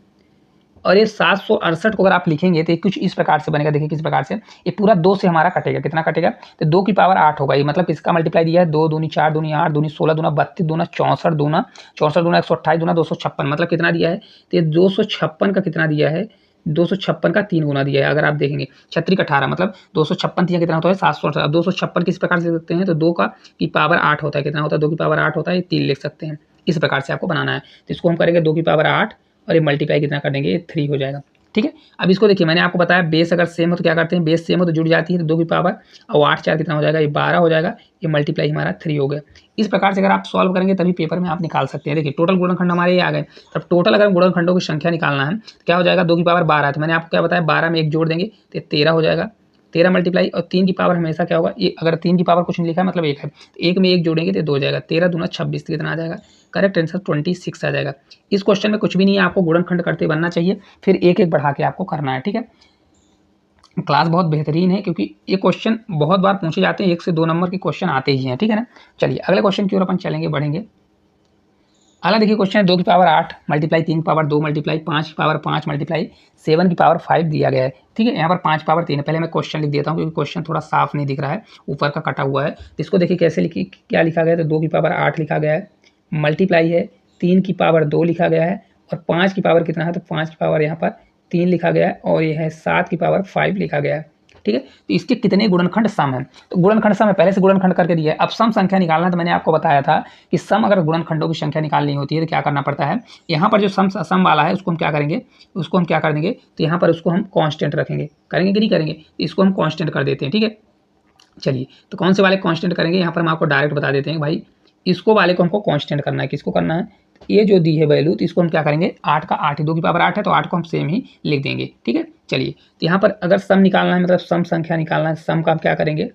और ये 768 को अगर आप लिखेंगे तो कुछ इस प्रकार से बनेगा। देखिए किस प्रकार से ये पूरा 2 से हमारा कटेगा, कितना कटेगा तो 2 की पावर 8 होगा, ये मतलब इसका मल्टीप्लाई दिया है 2 दूनी 4 दूनी 8 दूनी 16 दूना 32 दूना 64 दूना 128 दूना 256, मतलब कितना दिया है तो ये 256 का कितना दिया है 256 का 3 गुना दिया है। अगर आप देखेंगे 36 18 मतलब 256 कितना होता है 718। अब 256 किस प्रकार से लिख सकते हैं, तो 2 का की पावर 8 होता है, कितना होता है 2 की पावर 8 होता है, ये 3 लिख सकते हैं। इस प्रकार से आपको बनाना है। तो इसको हम करेंगे 2 की पावर 8 और ये मल्टीप्लाई कितना कर देंगे, ये 3 हो जाएगा। ठीक है, अब इसको देखिए मैंने आपको बताया बेस अगर सेम हो तो क्या करते हैं, बेस सेम हो तो जुड़ जाती है, तो 2 की पावर और 8 4 कितना हो जाएगा, ये 12 हो जाएगा, ये मल्टीप्लाई हमारा 3 हो गया। इस प्रकार से अगर आप सॉल्व करेंगे तभी पेपर में आप निकाल सकते हैं। देखिए टोटल गुणनखंड हमारे ये आ गए। तब टोटल अगर गुणनखंडों की संख्या निकालना है तो क्या हो जाएगा, 2 की पावर 12 तो मैंने आपको क्या बताया 12 में 1 जोड़ देंगे तो 13 हो जाएगा। 13 मल्टीप्लाई और 3 की पावर हमेशा क्या होगा, ये अगर 3 की पावर कुछ नहीं लिखा है मतलब 1 है, तो 1 में 1 जोड़ेंगे तो 2 हो जाएगा। 13 दूना 26 कितना आ जाएगा, करेक्ट आंसर 26 आ जाएगा। इस क्वेश्चन में कुछ भी नहीं है, आपको गुणनखंड करते बनना चाहिए, फिर एक एक बढ़ा के आपको करना है। ठीक है, क्लास बहुत बेहतरीन है क्योंकि ये क्वेश्चन बहुत बार पूछे जाते हैं, 1 से 2 नंबर के क्वेश्चन आते ही हैं। ठीक है ना, चलिए अगले क्वेश्चन की ओर अपन चलेंगे, बढ़ेंगे। अगला देखिए क्वेश्चन है 2 की पावर 8 मल्टीप्लाई 3 की पावर 2 मल्टीप्लाई 5 की पावर 5 मल्टीप्लाई 7 की पावर 5 दिया गया है। ठीक है, यहाँ पर 5 पावर 3 है। पहले मैं क्वेश्चन लिख देता हूँ क्योंकि क्वेश्चन थोड़ा साफ नहीं दिख रहा है, ऊपर का कटा हुआ है। तो इसको देखिए कैसे लिखी, क्या लिखा गया है, तो 2 की पावर 8 लिखा गया है, मल्टीप्लाई है 3 की पावर 2 लिखा गया है, और 5 की पावर कितना है, तो 5 की पावर यहाँ पर 3 लिखा गया है, और ये है 7 की पावर 5 लिखा गया है। ठीक है, तो इसके कितने गुणनखंड सम है, तो गुणनखंड सम है, पहले से गुणनखंड करके दिया है। अब सम संख्या निकालना, तो मैंने आपको बताया था कि सम अगर गुणनखंडों की संख्या निकालनी होती है तो क्या करना पड़ता है, यहाँ पर जो सम वाला है उसको हम क्या करेंगे, उसको हम क्या कर देंगे, तो यहाँ पर उसको हम कांस्टेंट रखेंगे, करेंगे कि नहीं करेंगे, इसको हम कांस्टेंट कर देते हैं। ठीक है, चलिए तो कौन से वाले कांस्टेंट करेंगे, यहाँ पर हम आपको डायरेक्ट बता देते हैं भाई, इसको वाले को हमको कांस्टेंट करना है। किसको करना है, ये जो दी है वैल्यू, तो इसको हम क्या करेंगे 8 का 8 ही, 2 की पावर 8 है तो 8 को हम सेम ही लिख देंगे। ठीक है, चलिए तो यहाँ पर अगर सम निकालना है, मतलब सम संख्या निकालना है, सम का हम क्या करेंगे,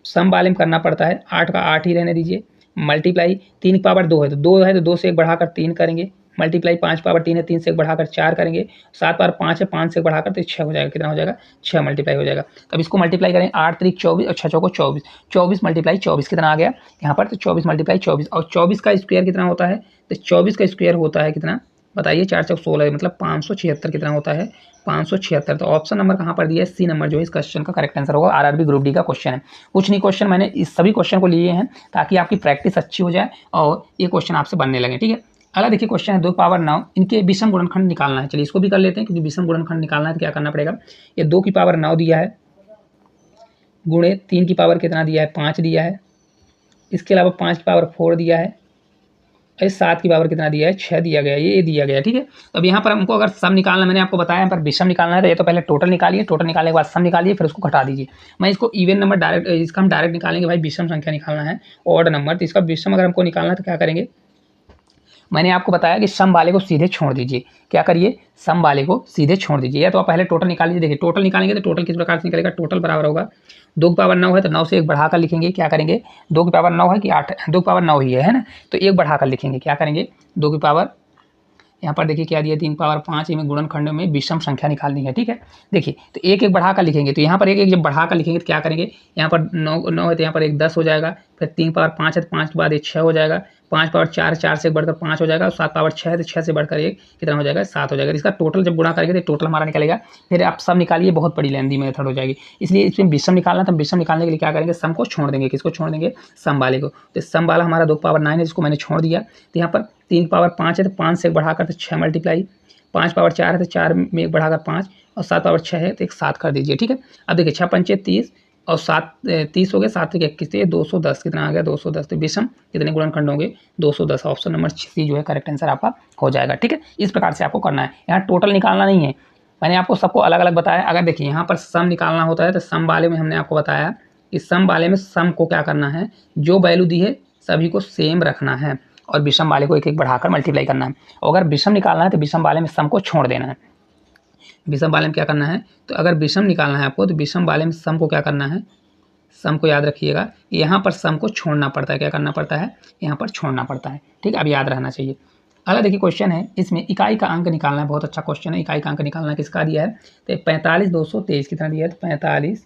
सम वाले में करना पड़ता है 8 का 8 ही रहने दीजिए, मल्टीप्लाई 3 की पावर 2 है तो 2 है तो 2 से 1 बढ़ाकर 3 करेंगे, मल्टीप्लाई 5 पावर 3 है 3 से 1 बढ़ाकर 4 करेंगे, 7 पावर 5 है 5 से 1 बढ़ाकर तो 6 हो जाएगा, कितना हो जाएगा 6 मल्टीप्लाई हो जाएगा। तब इसको मल्टीप्लाई करें 8 3 24 और 6 चौको 24, 24 मल्टीप्लाई 24 कितना आ गया यहाँ पर, तो 24 मल्टीप्लाई 24, और 24 का स्क्वायर कितना होता है, तो 24 का स्क्वायर होता है कितना बताइए, 4 चौक 16 मतलब 576 कितना होता है 576। तो ऑप्शन नंबर कहाँ पर दिया है, सी नंबर जो है इस क्वेश्चन का करेक्ट आंसर होगा। आरआरबी ग्रुप डी का क्वेश्चन है, कुछ नहीं क्वेश्चन मैंने इस सभी क्वेश्चन को लिए हैं ताकि आपकी प्रैक्टिस अच्छी हो जाए और ये क्वेश्चन आपसे बनने लगे। ठीक है, अगला देखिए क्वेश्चन है 2 पावर 9 इनके विषम गुणनखंड निकालना है। चलिए इसको भी कर लेते हैं, क्योंकि विषम गुणनखंड निकालना है तो क्या करना पड़ेगा, ये 2 की पावर 9 दिया है, गुणे 3 की पावर कितना दिया है 5 दिया है, इसके अलावा 5 की पावर 4 दिया है, और 7 की पावर कितना दिया है 6 दिया गया है, ये दिया गया है। ठीक है, तो अब यहाँ पर हमको अगर सम निकालना, मैंने आपको बताया यहाँ पर विषम निकालना है, तो ये तो पहले टोटल निकालिए, टोटल निकालने के बाद सम निकालिए, फिर उसको घटा दीजिए। मैं इसको इवन नंबर डायरेक्ट, इसका हम डायरेक्ट निकालेंगे भाई, विषम संख्या निकालना है ऑड नंबर, तो इसका विषम अगर हमको निकालना है तो क्या करेंगे, मैंने आपको बताया कि सम वाले को सीधे छोड़ दीजिए, क्या करिए सम वाले को सीधे छोड़ दीजिए, या तो आप पहले टोटल निकाल लीजिए। देखिए टोटल निकालेंगे तो टोटल किस प्रकार से निकलेगा, टोटल बराबर होगा 2 की पावर 9 है तो 9 से 1 बढ़ाकर लिखेंगे, क्या करेंगे 2 की पावर 9 है कि 8 है, 2 की पावर 9 ही है ना, तो 1 बढ़ाकर लिखेंगे, क्या करेंगे 2 की पावर, यहाँ पर देखिए क्या दिया 3 पावर 5, इनमें गुणनखंड में विषम संख्या निकालनी है। ठीक है, देखिए तो 1 1 बढ़ाकर लिखेंगे, तो यहाँ पर 1 1 जब बढ़ाकर लिखेंगे तो क्या करेंगे, यहाँ पर 9 है तो यहाँ पर 1 10 हो जाएगा, फिर 3 पावर 5 है तो 5 के बाद 1 6 हो जाएगा, 5 पावर 4 4 से बढ़कर 5 हो जाएगा, और 7 पावर 6 है तो 6 से बढ़कर 1 कितना हो जाएगा 7 हो जाएगा। इसका टोटल जब गुणा करेंगे तो टोटल हमारा निकलेगा, फिर आप सब निकालिए, बहुत बड़ी लेंदी मेथड हो जाएगी, इसलिए इसमें विषम निकालना, तो विषम निकालने के लिए क्या करेंगे सम को छोड़ देंगे, किसको छोड़ देंगे सम वाले को, तो सम वाला हमारा 2 पावर 9 है जिसको मैंने छोड़ दिया, तो यहाँ पर 3 पावर 5 है तो 5 से 1 बढ़ाकर तो 6 मल्टीप्लाई, 5 पावर 4 है तो 4 में 1 बढ़ाकर 5, और 7 पावर 6 है तो 1 7 कर दीजिए। ठीक है, अब देखिए 6 पंचे 30 और 7 30 हो गया, 7 से 21 तो 210 कितना आ गया 210, तो विषम कितने गुणनखंड होंगे 210, ऑप्शन नंबर सी जो है करेक्ट आंसर आपका हो जाएगा। ठीक है, इस प्रकार से आपको करना है, यहाँ टोटल निकालना नहीं है, मैंने आपको सबको अलग अलग बताया। अगर देखिए यहाँ पर सम निकालना होता है तो सम वाले में हमने आपको बताया कि सम वाले में सम को क्या करना है, जो वैल्यू दी है सभी को सेम रखना है, और विषम वाले को एक एक बढ़ाकर मल्टीप्लाई करना है, और अगर विषम निकालना है तो विषम वाले में सम को छोड़ देना है। विषम वाले में क्या करना है, तो अगर विषम निकालना है आपको तो विषम वाले में सम को क्या करना है, सम को याद रखिएगा, यहाँ पर सम को छोड़ना पड़ता है, क्या करना पड़ता है यहाँ पर छोड़ना पड़ता है। ठीक है, अब याद रहना चाहिए। अगला देखिए क्वेश्चन है, इसमें इकाई का अंक निकालना है, बहुत अच्छा क्वेश्चन है। इकाई का अंक निकालना किसका दिया है, तो 45 223 कितना दिया है, तो 45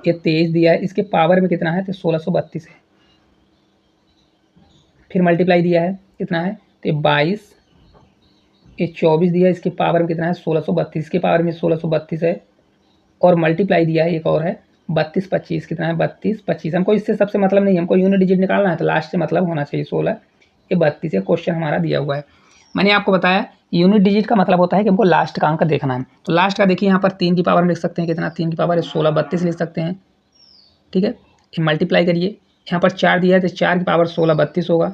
ये 23 दिया है, इसके पावर में कितना है तो 1632 है, फिर मल्टीप्लाई दिया है कितना है तो 22, ये 24 दिया है, इसके पावर में कितना है 1632 के पावर में 1632 है, और मल्टीप्लाई दिया है एक और है 32 25 कितना है 32 25। हमको इससे सबसे मतलब नहीं, हमको यूनिट डिजिट निकालना है तो लास्ट से मतलब होना चाहिए 16, ये 32 है, क्वेश्चन हमारा दिया हुआ है। मैंने आपको बताया यूनिट डिजिट का मतलब होता है कि हमको लास्ट का अंक देखना है। तो लास्ट का देखिए यहाँ पर 3 की पावर में लिख सकते हैं कितना, 3 की पावर 16 32 लिख सकते हैं, ठीक है। ये मल्टीप्लाई करिए, यहाँ पर 4 दिया है तो 4 की पावर 16 32 होगा,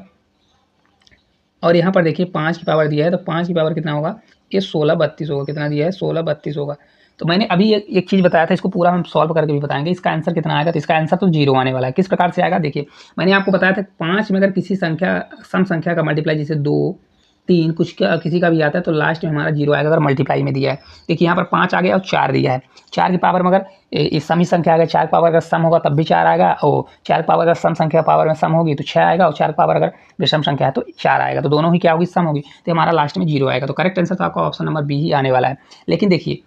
और यहाँ पर देखिए 5 की पावर दिया है तो 5 की पावर कितना होगा, ये 16 32 होगा। कितना दिया है, 16 32 होगा। तो मैंने अभी एक चीज़ बताया था, इसको पूरा हम सॉल्व करके भी बताएंगे। इसका आंसर कितना आएगा, तो इसका आंसर तो 0 आने वाला है। किस प्रकार से आएगा, देखिए मैंने आपको बताया था 5 में अगर किसी संख्या सम संख्या का मल्टीप्लाई जैसे 2 3 कुछ का किसी का भी आता है तो लास्ट में हमारा 0 आएगा अगर मल्टीप्लाई में दिया है। देखिए यहाँ पर 5 आ गया और 4 दिया है, 4 की पावर में अगर इस सम ही संख्या आ गया, 4 की पावर अगर सम होगा तब भी 4 आएगा, और 4 की पावर अगर सम संख्या पावर में सम होगी तो 6 आएगा, और 4 की पावर अगर विषम संख्या है तो 4 आएगा। तो दोनों ही क्या होगी, सम होगी, तो हमारा लास्ट में 0 आएगा। तो करेक्ट आंसर तो आपका ऑप्शन नंबर बी ही आने वाला है। लेकिन देखिए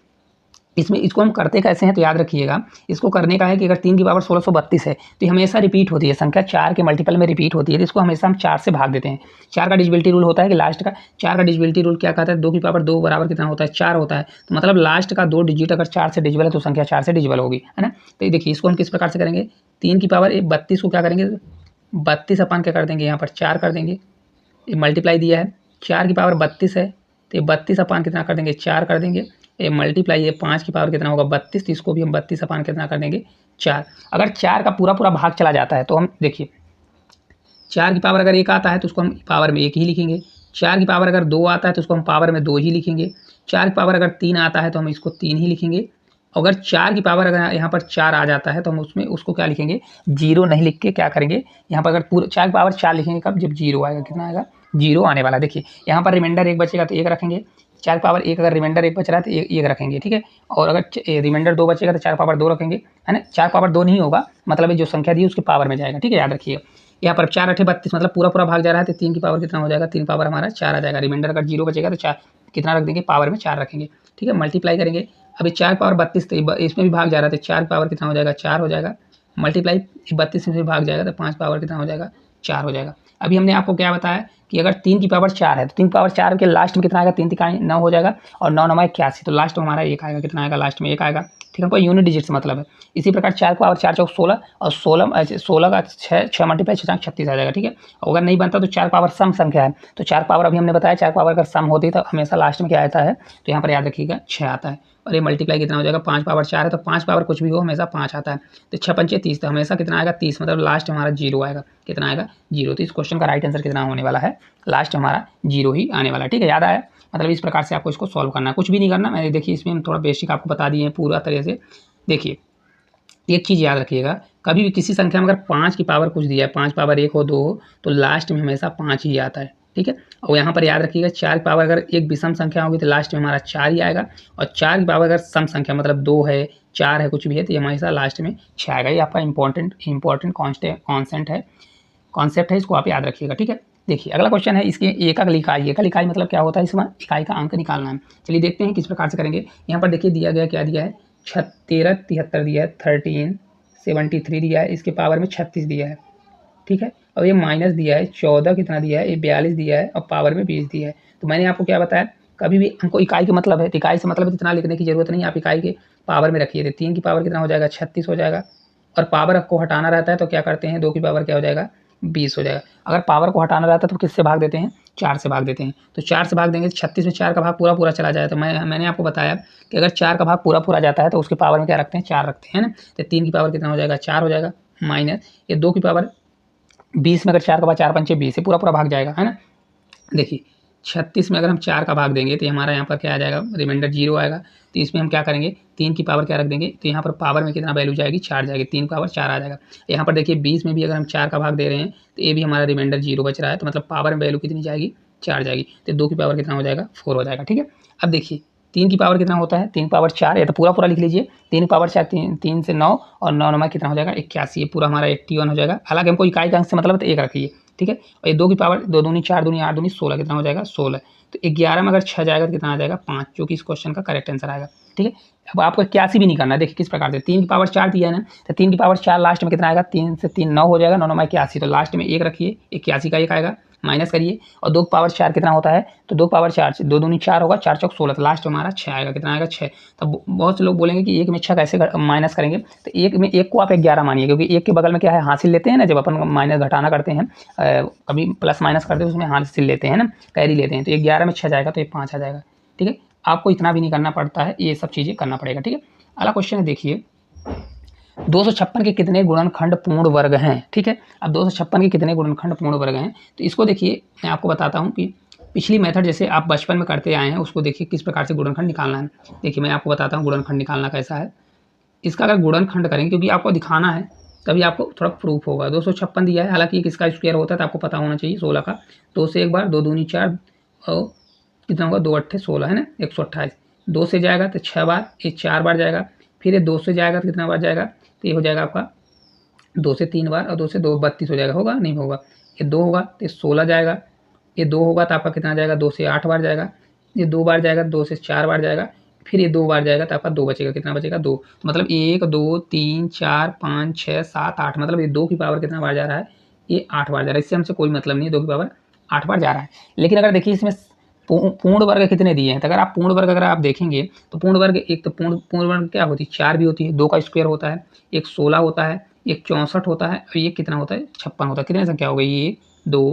इसमें इसको हम करते कैसे हैं, तो याद रखिएगा इसको करने का है कि अगर 3 की पावर 1632 है तो ये हमेशा रिपीट होती है, संख्या 4 के मल्टीपल में रिपीट होती है, तो इसको हमेशा हम 4 से भाग देते हैं। 4 का डिविजिबिलिटी रूल होता है कि लास्ट का 4 का डिविजिबिलिटी रूल क्या कहता है, 2 की पावर 2 बराबर कितना होता है, 4 होता है। तो मतलब लास्ट का 2 डिजिट अगर 4 से डिजिबल है तो संख्या 4 से डिजिबल होगी, है ना। तो देखिए इसको हम किस प्रकार से करेंगे, 3 की पावर 32 को क्या करेंगे, 32 अपन क्या कर देंगे, यहाँ पर 4 कर देंगे, ये मल्टीप्लाई दिया है, 4 की पावर 32 है तो ये 32 अपान कितना कर देंगे, 4 कर देंगे। ये मल्टीप्लाई, ये 5 की पावर कितना होगा 32, तो इसको भी हम 32 अपान कितना कर देंगे 4। अगर 4 का पूरा पूरा भाग चला जाता है तो हम देखिए 4 की पावर अगर 1 आता है तो उसको हम पावर में 1 ही लिखेंगे, 4 की पावर अगर 2 आता है तो उसको हम पावर में 2 ही लिखेंगे, 4 की पावर अगर 3 आता है तो हम इसको 3 ही लिखेंगे। अगर 4 की पावर अगर यहाँ पर 4 आ जाता है तो हम उसमें उसको क्या लिखेंगे, 0 नहीं लिख के क्या करेंगे, यहाँ पर अगर पूरा 4 की पावर 4 लिखेंगे कब, जब 0 आएगा, कितना आएगा 0 आने वाला। देखिए यहाँ पर रिमाइंडर 1 बचेगा तो 1 रखेंगे, 4 पावर 1 अगर रिमाइंडर 1 बच रहा है तो 1 रखेंगे, ठीक है। और अगर रिमाइंडर 2 बचेगा तो 4 पावर 2 रखेंगे, है ना। 4 पावर 2 नहीं होगा, मतलब जो संख्या दी उसके पावर में जाएगा, ठीक है, याद रखिएगा। यहाँ पर 4 8 32 मतलब पूरा पूरा भाग जा रहा है तो 3 की पावर कितना हो जाएगा, 3 पावर हमारा 4 आ जाएगा। रिमाइंडर अगर 0 बचेगा तो 4 कितना रख देंगे, पावर में 4 रखेंगे, ठीक है। मल्टीप्लाई करेंगे, अभी 4 पावर 32 तो इसमें भी भाग जा रहा है तो 4 पावर कितना हो जाएगा, 4 हो जाएगा। मल्टीप्लाई 32 में भी भाग जाएगा तो 5 पावर कितना हो जाएगा, 4 हो जाएगा। अभी हमने आपको क्या बताया कि अगर 3 की पावर 4 है तो 3 की पावर 4 के लास्ट में कितना आएगा, 3 तिकाई 9 हो जाएगा, और 9 9 81, तो लास्ट में हमारा 1 आएगा। कितना आएगा, लास्ट में 1 आएगा, ठीक है। हमको यूनिट डिजिट से मतलब है। इसी प्रकार 4 की पावर 4 चौक 16, और 16 का 6 मल्टीप्लाई 6 36 आ जाएगा, ठीक है। अगर नहीं बनता तो 4 पावर सम संख्या है, तो 4 पावर अभी हमने बताया 4 पावर अगर सम होती है तो हमेशा लास्ट में क्या आता है, तो यहाँ पर याद रखिएगा 6 आता है। और ये मल्टीप्लाई कितना हो जाएगा, 5 पावर 4 है तो 5 पावर कुछ भी हो हमेशा 5 आता है, तो 6 पंचे 30, तो हमेशा कितना आएगा 30, मतलब लास्ट हमारा 0 आएगा। कितना आएगा, 0। तो इस क्वेश्चन का राइट आंसर कितना होने वाला है, लास्ट हमारा 0 ही आने वाला है, ठीक है। याद आया, मतलब इस प्रकार से आपको इसको सॉल्व करना है, कुछ भी नहीं करना। मैंने देखिए इसमें हम थोड़ा बेसिक आपको बता दिए हैं पूरा तरह से। देखिए एक चीज़ याद रखिएगा, कभी भी किसी संख्या में अगर 5 की पावर कुछ दिया है, 5 पावर 1 हो 2 हो तो लास्ट में हमेशा 5 ही आता है, ठीक है। और यहाँ पर याद रखिएगा 4 की पावर अगर एक विषम संख्या होगी तो लास्ट में हमारा 4 ही आएगा, और 4 की पावर अगर सम संख्या मतलब 2 है 4 है कुछ भी है तो ये हमेशा लास्ट में 6 आएगा। ये आपका इंपॉर्टेंट कॉन्सेप्ट है, इसको आप याद रखिएगा, ठीक है। देखिए अगला क्वेश्चन है, इसके एकक इकाई। एकक इकाई मतलब क्या होता है, इसमें इकाई का अंक निकालना है। चलिए देखते हैं किस प्रकार से करेंगे। यहाँ पर देखिए दिया गया, क्या दिया है, 13 73 दिया है, 13 73 दिया है, इसके पावर में 36 दिया है, ठीक है। और ये माइनस दिया है 14 कितना दिया है, ये 42 दिया है, और पावर में 20 दिया है। तो मैंने आपको क्या बताया, कभी भी हमको इकाई का मतलब है, तो इकाई से मतलब इतना लिखने की जरूरत नहीं, आप इकाई के पावर में रखिए। 3 की पावर कितना हो जाएगा, 36 हो जाएगा, और पावर को हटाना रहता है तो क्या करते हैं, 2 की पावर क्या हो जाएगा, 20 हो जाएगा। अगर पावर को हटाना रहता है तो किससे भाग देते हैं, 4 से भाग देते हैं। तो 4 से भाग देंगे, 36 में 4 का भाग पूरा पूरा चला जाए। तो मैंने आपको बताया कि अगर 4 का भाग पूरा पूरा जाता है तो उसके पावर में क्या रखते हैं, 4 रखते हैं ना। तो 3 की पावर कितना हो जाएगा, 4 हो जाएगा, माइनस ये 2 की पावर 20 में अगर 4 का भाग 4 पंचे 20 से पूरा पूरा भाग जाएगा, है ना। देखिए 36 में अगर हम 4 का भाग देंगे तो हमारा यहाँ पर क्या आ जाएगा, रिमाइंडर 0 आएगा। तो इसमें हम क्या करेंगे, 3 की पावर क्या रख देंगे, तो यहाँ पर पावर में कितना वैल्यू जाएगी, 4 जाएगी, 3 पावर 4 आ जाएगा। यहाँ पर देखिए 20 में भी अगर हम 4 का भाग दे रहे हैं तो ये भी हमारा रिमाइंडर 0 बच रहा है, तो मतलब पावर में वैल्यू कितनी जाएगी, 4 जाएगी। तो 2 की पावर कितना हो जाएगा, 4 हो जाएगा, ठीक है। अब देखिए 3 की पावर कितना होता है, 3 पावर 4, या तो पूरा पूरा लिख लीजिए, 3 पावर 4 3 से 9, और 9 9 कितना हो जाएगा, 81, ये पूरा हमारा 81 हो जाएगा। हालांकि हमको इकाई का अंक से मतलब तो 1 रखिए, ठीक है। और ये 2 की पावर 2 दूनी 4 दूनी 8 दूनी 16, कितना हो जाएगा 16। तो 11 में अगर 6 जाएगा तो कितना आ जाएगा, 5, जो कि इस क्वेश्चन का करेक्ट आंसर आएगा, ठीक है। अब आपको 81 भी नहीं करना, देखिए किस प्रकार से, 3 की पावर 4 दिया है ना, तो 3 की पावर 4 लास्ट में कितना आएगा, 3 से 3 9 हो जाएगा, 9 9 81, तो लास्ट में 1 रखिए, 81 का 1 आएगा। माइनस करिए और 2 की पावर 4 कितना होता है, तो 2 की पावर 4 से 2 दूनी 4 होगा, 4 चौक 16, तो लास्ट हमारा 6 आएगा। कितना आएगा 6। तब बहुत से लोग बोलेंगे कि 1 में 6 कैसे माइनस करेंगे, तो 1 में 1 को आप 11 मानिए, क्योंकि 1 के बगल में क्या है, हासिल लेते हैं ना, जब अपन माइनस घटाना करते हैं कभी प्लस माइनस करते हैं उसमें हासिल लेते हैं ना, कैरी लेते हैं, तो 11 में 6 जाएगा तो ये 5 आ जाएगा। ठीक है, आपको इतना भी नहीं करना पड़ता है, ये सब चीज़ें करना पड़ेगा। ठीक है, अगला क्वेश्चन है देखिए 256 के कितने गुणनखंड पूर्ण वर्ग हैं। ठीक है, अब 256 के कितने गुणनखंड पूर्ण वर्ग हैं, तो इसको देखिए मैं आपको बताता हूँ कि पिछली मेथड जैसे आप बचपन में करते आए हैं उसको देखिए किस प्रकार से गुणनखंड निकालना है। देखिए मैं आपको बताता हूँ गुणनखंड निकालना कैसा है। इसका अगर गुणनखंड करेंगे, क्योंकि आपको दिखाना है तभी आपको थोड़ा प्रूफ होगा। 256 दिया है, हालांकि ये किसका स्क्वायर होता है तो आपको पता होना चाहिए 16 का। 2 से एक बार, 2 दूनी 4 और कितना होगा 2 अट्ठे 16 है ना, 128। 2 से जाएगा तो 6 बार, ये 4 बार जाएगा, फिर ये 2 से जाएगा तो कितना बार जाएगा, तो ये हो जाएगा आपका 2 से 3 बार और 2 से 2 32 हो जाएगा, होगा नहीं होगा। ये 2 होगा तो ये 16 जाएगा, ये 2 होगा तो आपका कितना जाएगा 2 से 8 बार जाएगा, ये 2 बार जाएगा 2 से 4 बार जाएगा, फिर ये 2 बार जाएगा तो आपका 2 बचेगा, कितना बचेगा 2। तो मतलब 1 2 3 4 5 6 7 8, मतलब ये 2 की पावर कितना बार जा रहा है, ये 8 बार जा रहा है। इससे हमसे कोई मतलब नहीं है, 2 की पावर 8 बार जा रहा है। लेकिन अगर देखिए इसमें पूर्ण वर्ग कितने दिए हैं, तो अगर आप पूर्ण वर्ग अगर आप देखेंगे तो पूर्ण वर्ग एक तो पूर्ण वर्ग क्या होती है, 4 भी होती है, 2 का स्क्वायर होता है, एक 16 होता है, एक 64 होता है और ये कितना होता है 56 होता है। कितने संख्या हो गई, ये 2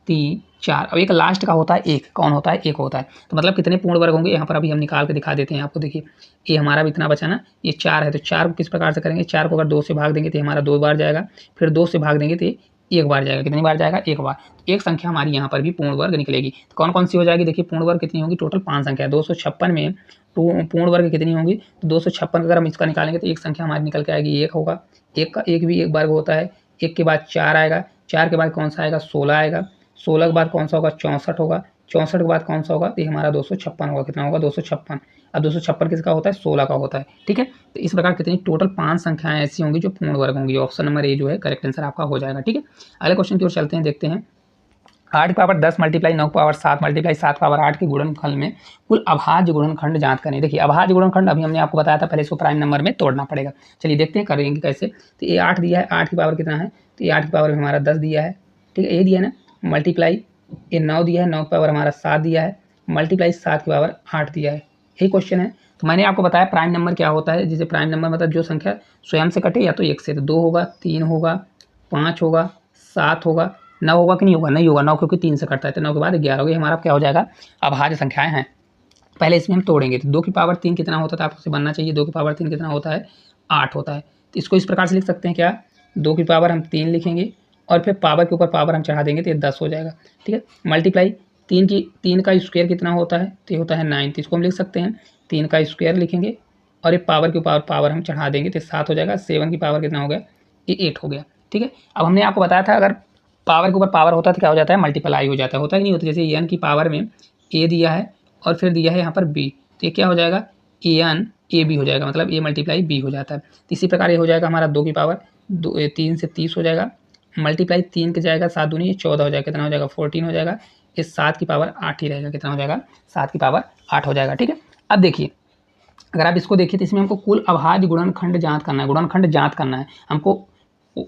3 4 और एक लास्ट का होता है 1, कौन होता है 1 होता है। तो मतलब कितने पूर्ण वर्ग होंगे यहाँ पर अभी हम निकाल के दिखा देते हैं आपको। देखिए ये हमारा भी इतना बचा ना, ये 4 है, तो 4 को किस प्रकार से करेंगे, 4 को अगर 2 से भाग देंगे तो हमारा 2 बार जाएगा, फिर 2 से भाग देंगे तो 1 बार जाएगा, कितनी बार जाएगा 1 बार। एक संख्या हमारी यहाँ पर भी पूर्ण वर्ग निकलेगी। तो कौन कौन सी हो जाएगी, देखिए पूर्ण वर्ग कितनी होगी, टोटल 5 संख्या है। 256 में पूर्ण वर्ग कितनी होंगी, तो 256 अगर हम इसका निकालेंगे तो एक संख्या हमारी निकल के आएगी 1 होगा, 1 का 1 भी 1 वर्ग होता है। 1 के बाद 4 आएगा, 4 के बाद कौन सा आएगा 16 आएगा, 16 के बाद कौन सा होगा 64 होगा, 64 के बाद कौन सा होगा, ये हमारा 256 होगा। कितना होगा 256। अब 256 किसका होता है 16 का होता है। ठीक है, तो इस प्रकार कितनी टोटल 5 संख्याएं ऐसी होंगी जो पूर्ण वर्ग होंगी। ऑप्शन नंबर ए जो है करेक्ट आंसर आपका हो जाएगा। ठीक है, अगले क्वेश्चन की ओर चलते हैं, देखते हैं 8 की पावर 10 मल्टीप्लाई 9 की पावर 7 मल्टीप्लाई 7 की पावर 8 के गुणनफल में कुल अभाज्य गुणनखंड ज्ञात करें। देखिए अभाज्य गुणनखंड अभी हमने आपको बताया था, पहले इसको प्राइम नंबर में तोड़ना पड़ेगा। चलिए देखते हैं करेंगे कैसे। तो ये 8 दिया है, 8 की पावर कितना है, तो ये 8 की पावर हमारा 10 दिया है। ठीक है, ये दिया है ना, मल्टीप्लाई ये 9 दिया है, 9 की पावर हमारा 7 दिया है, मल्टीप्लाई 7 की पावर 8 दिया है। यही क्वेश्चन है। तो मैंने आपको बताया प्राइम नंबर क्या होता है, जैसे प्राइम नंबर मतलब जो संख्या स्वयं से कटे या तो 1 से, तो 2 होगा, 3 होगा, 5 होगा, 7 होगा, 9 होगा कि नहीं होगा, नहीं होगा 9, क्योंकि 3 से कटता है, तो 9 के बाद 11 होगी, हमारा क्या हो जाएगा अभाज्य संख्याएं हैं। पहले इसमें हम तोड़ेंगे, तो 2 की पावर 3 कितना होता था आपसे बनना चाहिए, 2 की पावर 3 कितना होता है 8 होता है। तो इसको इस प्रकार से लिख सकते हैं क्या, 2 की पावर हम 3 लिखेंगे और फिर पावर के ऊपर पावर हम चढ़ा देंगे तो ये 10 हो जाएगा। ठीक है, मल्टीप्लाई 3 का स्क्वायर कितना होता है, तो ये होता है 9, तो इसको हम लिख सकते हैं 3 का स्क्वायर लिखेंगे और ये पावर के ऊपर पावर हम चढ़ा देंगे तो 7 हो जाएगा। 7 की पावर कितना हो गया, ये 8 हो गया। ठीक है, अब हमने आपको बताया था अगर पावर के ऊपर पावर होता है तो क्या हो जाता है मल्टीप्लाई हो जाता है, होता है कि नहीं होता। जैसे एन की पावर में ए दिया है और फिर दिया है यहाँ पर बी, तो ये क्या हो जाएगा एन ए बी हो जाएगा, मतलब ए मल्टीप्लाई बी हो जाता है। तो इसी प्रकार ये हो जाएगा हमारा 2 की पावर 3 से 30 हो जाएगा, मल्टीप्लाई 3 के जाएगा 7 दूनी 14 हो जाएगा, कितना हो जाएगा 14 हो जाएगा। ये 7 की पावर 8 ही रहेगा, कितना हो जाएगा 7 की पावर 8 हो जाएगा। ठीक है, अब देखिए अगर आप इसको देखिए तो इसमें हमको कुल अभाज्य गुणनखंड ज्ञात करना है, गुणनखंड ज्ञात करना है हमको,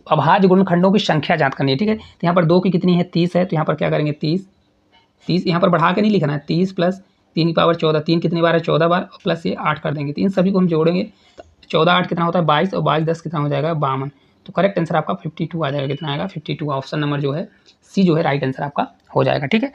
अभाज्य गुणनखंडों की संख्या ज्ञात करनी है। ठीक है, तो यहाँ पर 2 की कितनी है 30 है, तो यहाँ पर क्या करेंगे 30 यहाँ पर बढ़ा के नहीं लिखना है, 30 प्लस 3 की पावर 14, 3 कितनी बार है 14 बार, प्लस ये 8 कर देंगे, तो इन सभी को हम जोड़ेंगे तो 14 8 कितना होता है 22 और 22 10 कितना हो जाएगा 52। तो करेक्ट आंसर आपका 52 आ जाएगा, कितना आएगा 52। ऑप्शन नंबर जो है सी जो है राइट आंसर आपका हो जाएगा। ठीक है,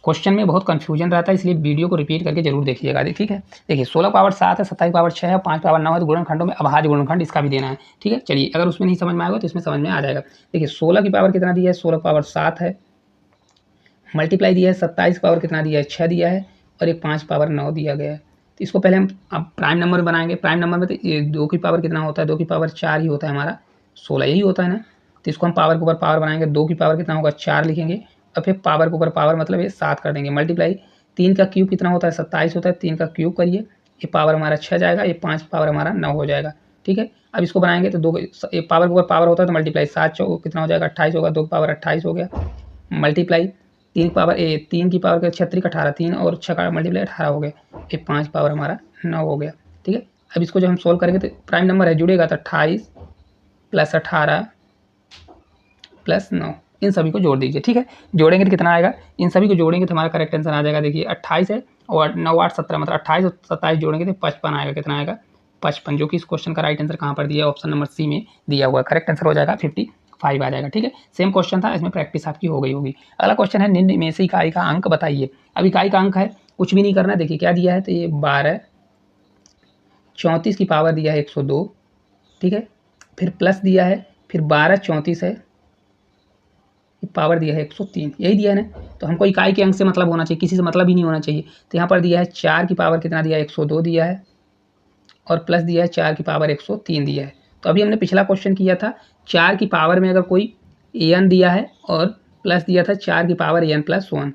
क्वेश्चन में बहुत कंफ्यूजन रहता है, इसलिए वीडियो को रिपीट करके जरूर देखिएगा। ठीक है, देखिए 16 पावर 7 है, 27 पावर 6 है, 5 पावर 9 है, तो गुणनखंडों में अभाज्य गुणनखंड इसका भी देना है। ठीक है, चलिए अगर उसमें नहीं समझ में आएगा तो इसमें समझ में आ जाएगा। देखिए 16 की पावर कितना दिया है, 16 पावर 7 है, मल्टीप्लाई दिया है 27 पावर कितना दिया है 6 दिया है और एक 5 पावर 9 दिया गया है। तो इसको पहले हम अब प्राइम नंबर बनाएंगे। प्राइम नंबर में तो ये 2 की पावर कितना होता है, 2 की पावर 4 ही होता है हमारा, 16 यही होता है ना। तो इसको हम पावर के ऊपर पावर बनाएंगे, 2 की पावर कितना होगा 4 लिखेंगे और फिर पावर के ऊपर पावर मतलब ये 7 कर देंगे, मल्टीप्लाई 3 का क्यूब कितना होता है 27 होता है, 3 का क्यूब करिए, ये पावर हमारा 6 जाएगा, ये 5 पावर हमारा 9 हो जाएगा। ठीक है, अब इसको बनाएंगे तो 2 पावर के ऊपर पावर होता है तो मल्टीप्लाई 7 कितना हो जाएगा 28 होगा, 2 की पावर 28 हो गया, मल्टीप्लाई 3 की पावर 3 की पावर के 36 18, 3 और 6 का मल्टीप्लाई 18 हो गया, ये 5 पावर हमारा 9 हो गया। ठीक है, अब इसको जब हम सोल्व करेंगे तो प्राइम नंबर है जुड़ेगा तो 28 प्लस 18 प्लस 9, इन सभी को जोड़ दीजिए। ठीक है, जोड़ेंगे तो कितना आएगा, इन सभी को जोड़ेंगे तो हमारा करेक्ट आंसर आ जाएगा। देखिए 28 है और 9 8 17 मतलब 28 और 27 जोड़ेंगे तो 55 आएगा। कितना आएगा, 55, जो कि इस क्वेश्चन का राइट आंसर कहाँ पर दिया है, ऑप्शन नंबर सी में दिया हुआ है। करेक्ट आंसर हो जाएगा 55 आ जाएगा। ठीक है, सेम क्वेश्चन था, इसमें प्रैक्टिस आपकी हो गई होगी। अगला क्वेश्चन है, निम्न में से इकाई का अंक बताइए। अब इकाई का अंक है, कुछ भी नहीं करना। देखिए क्या दिया है, तो ये 12 34 की पावर दिया है 102। ठीक है, फिर प्लस दिया है, फिर 12 34 है, पावर दिया है 103, यही दिया है ना। तो हमको इकाई के अंक से मतलब होना चाहिए, किसी से मतलब ही नहीं होना चाहिए। तो यहाँ पर दिया है 4 की पावर कितना दिया है, 102 दिया है, और प्लस दिया है 4 की पावर 103 दिया है। तो अभी हमने पिछला क्वेश्चन किया था, 4 की पावर में अगर कोई एन दिया है और प्लस दिया था 4 की पावर एन प्लस 1,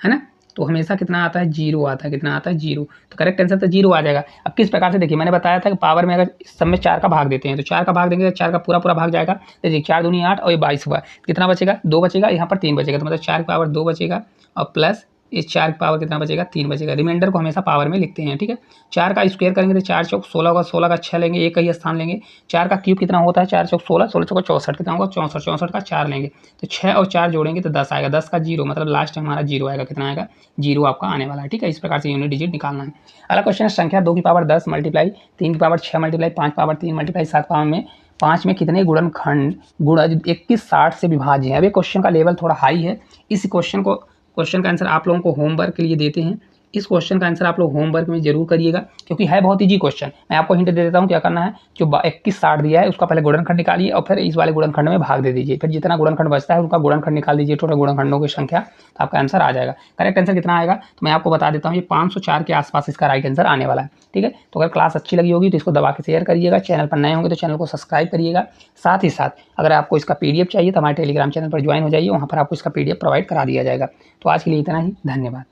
है ना, तो हमेशा कितना आता है, 0 आता है। कितना आता है, 0। तो करेक्ट आंसर तो 0 आ जाएगा। अब किस प्रकार से, देखिए मैंने बताया था कि पावर में अगर इस सब में 4 का भाग देते हैं तो 4 का भाग देंगे तो 4 का पूरा पूरा भाग जाएगा। देखिए 4 दूनी 8 और ये 22 हुआ, कितना बचेगा, 2 बचेगा, यहाँ पर 3 बचेगा। तो मतलब 4 की पावर 2 बचेगा और प्लस इस 4 की पावर कितना बचेगा, 3 बचेगा। रिमाइंडर को हमेशा पावर में लिखते हैं। ठीक है, 4 का स्क्वायर करेंगे तो 4 चौक 16 होगा, 16 का 6 लेंगे, एक का ही स्थान लेंगे। 4 का क्यूब कितना होता है, 4 चौक 16, 16 चौक 64, कितना होगा 64, 64 का 4 लेंगे तो 6 और 4 जोड़ेंगे तो 10 आएगा। 10 का 0 मतलब लास्ट में हमारा 0 आएगा। कितना आएगा, 0 आपका आने वाला है। ठीक है, इस प्रकार से यूनिट डिजिट निकालना है। अगला क्वेश्चन है, संख्या 2 की पावर 10 मल्टीप्लाई 3 की power 6 multiply 5 power 3 multiply 7 power में 5 में कितने गुणनखंड गुणा 21 60 से विभाज्य है। अब ये क्वेश्चन का लेवल थोड़ा हाई है। इस क्वेश्चन का आंसर आप लोगों को होमवर्क के लिए देते हैं। इस क्वेश्चन का आंसर आप लोग होमवर्क में जरूर करिएगा, क्योंकि है बहुत ईजी क्वेश्चन। मैं आपको हिंट दे देता हूँ क्या करना है। जो 21 60 दिया है उसका पहले गुणनखंड निकालिए और फिर इस वाले गुणनखंड में भाग दे दीजिए, फिर जितना गुणनखंड बचता है उनका गुणनखंड निकाल दीजिए, टोटल गुणनखंडों की संख्या, तो आपका आंसर आ जाएगा। करेक्ट आंसर कितना आएगा, तो मैं आपको बता देता हूँ, ये 504 के आसपास इसका राइट आंसर आने वाला है। ठीक है, तो अगर क्लास अच्छी लगी होगी तो इसको दबा के शेयर करिएगा। चैनल पर नए होंगे तो चैनल को सब्सक्राइब करिएगा। साथ ही साथ अगर आपको इसका PDF चाहिए तो हमारे टेलीग्राम चैनल पर ज्वाइन हो जाइए, वहाँ पर आपको इसका PDF प्रोवाइड करा दिया जाएगा। तो आज के लिए इतना ही, धन्यवाद।